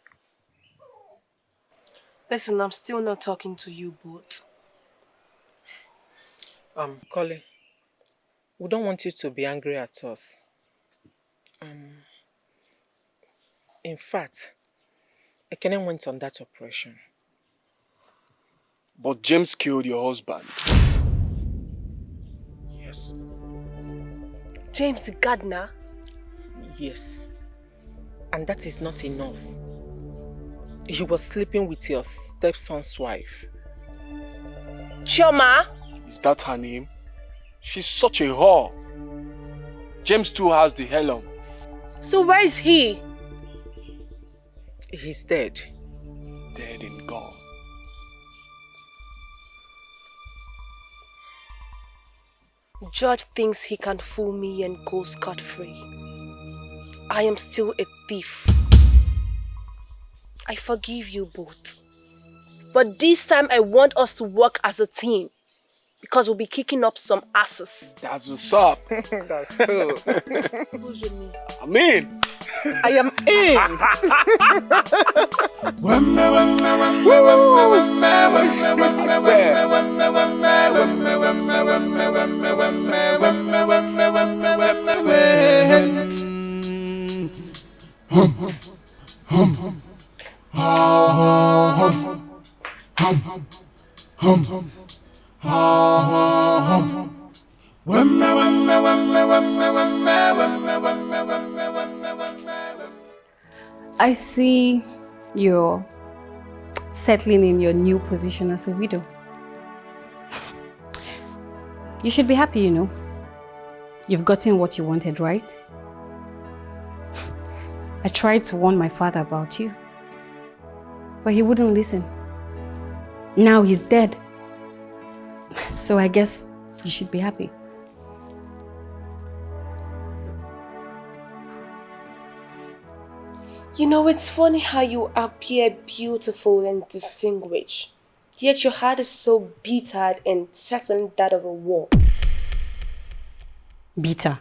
Listen, I'm still not talking to you both. Kole, we don't want you to be angry at us. In fact, Ekene went on that operation. But James killed your husband. Yes. James the gardener? Yes. And that is not enough. He was sleeping with your stepson's wife. Chioma? Is that her name? She's such a whore. James too has the helm. So where is he? He's dead. Dead and gone. George thinks he can fool me and go scot-free. I am still a thief. I forgive you both. But this time I want us to work as a team. Because we'll be kicking up some asses. That's what's up. That's cool. Who's with me? I'm in. I am in. I see you're settling in your new position as a widow. You should be happy, you know. You've gotten what you wanted, right? I tried to warn my father about you, but he wouldn't listen. Now he's dead. So I guess you should be happy. You know, it's funny how you appear beautiful and distinguished, yet your heart is so bitter and set in that of a war. Bitter.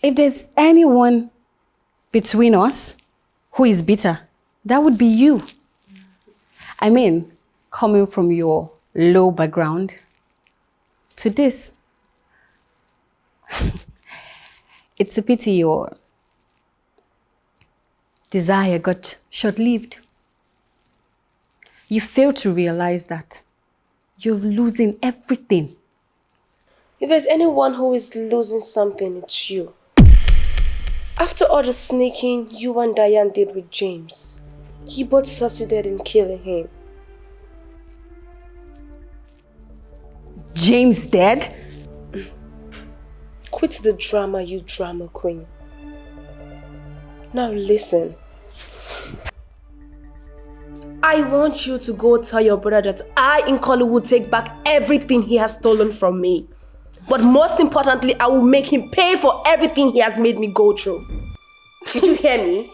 If there's anyone between us who is bitter, that would be you. I mean, coming from your low background to this. It's a pity your desire got short-lived. You fail to realize that you're losing everything. If there's anyone who is losing something, it's you. After all the sneaking you and Diane did with James, you both succeeded in killing him. James dead? Quit the drama, you drama queen. Now listen. I want you to go tell your brother that I, Nkolly, will take back everything he has stolen from me. But most importantly, I will make him pay for everything he has made me go through. Did you hear me?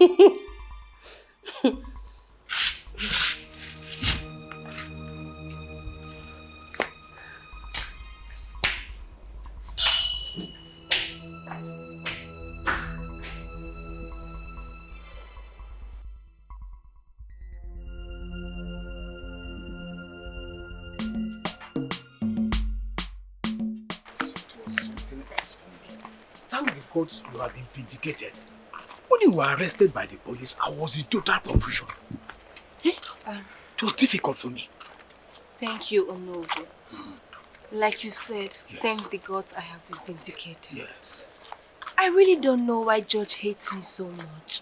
Thank the gods you have been vindicated. When you were arrested by the police, I was in total confusion. It was difficult for me. Thank you, Onogo. Like you said, thank the gods I have been vindicated. Yes. I really don't know why George hates me so much.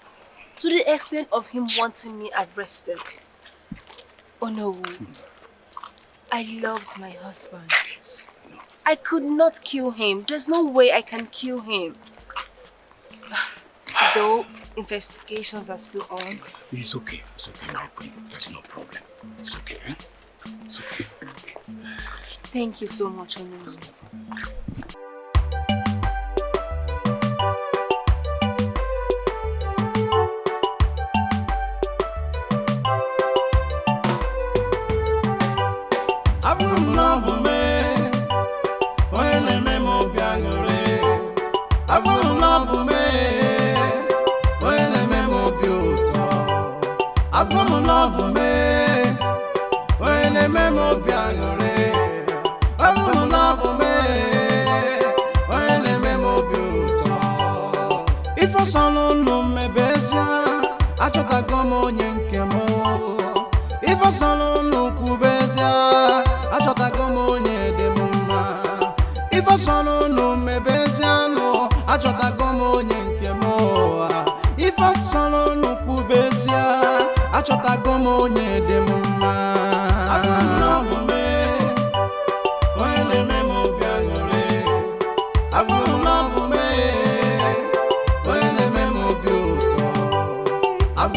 To the extent of him wanting me arrested. Onogo, I loved my husband. I could not kill him. There's no way I can kill him. Though investigations are still on. It's okay. It's okay, my queen. It's no problem. It's okay, eh? It's okay. Thank you so much, Onogo. I've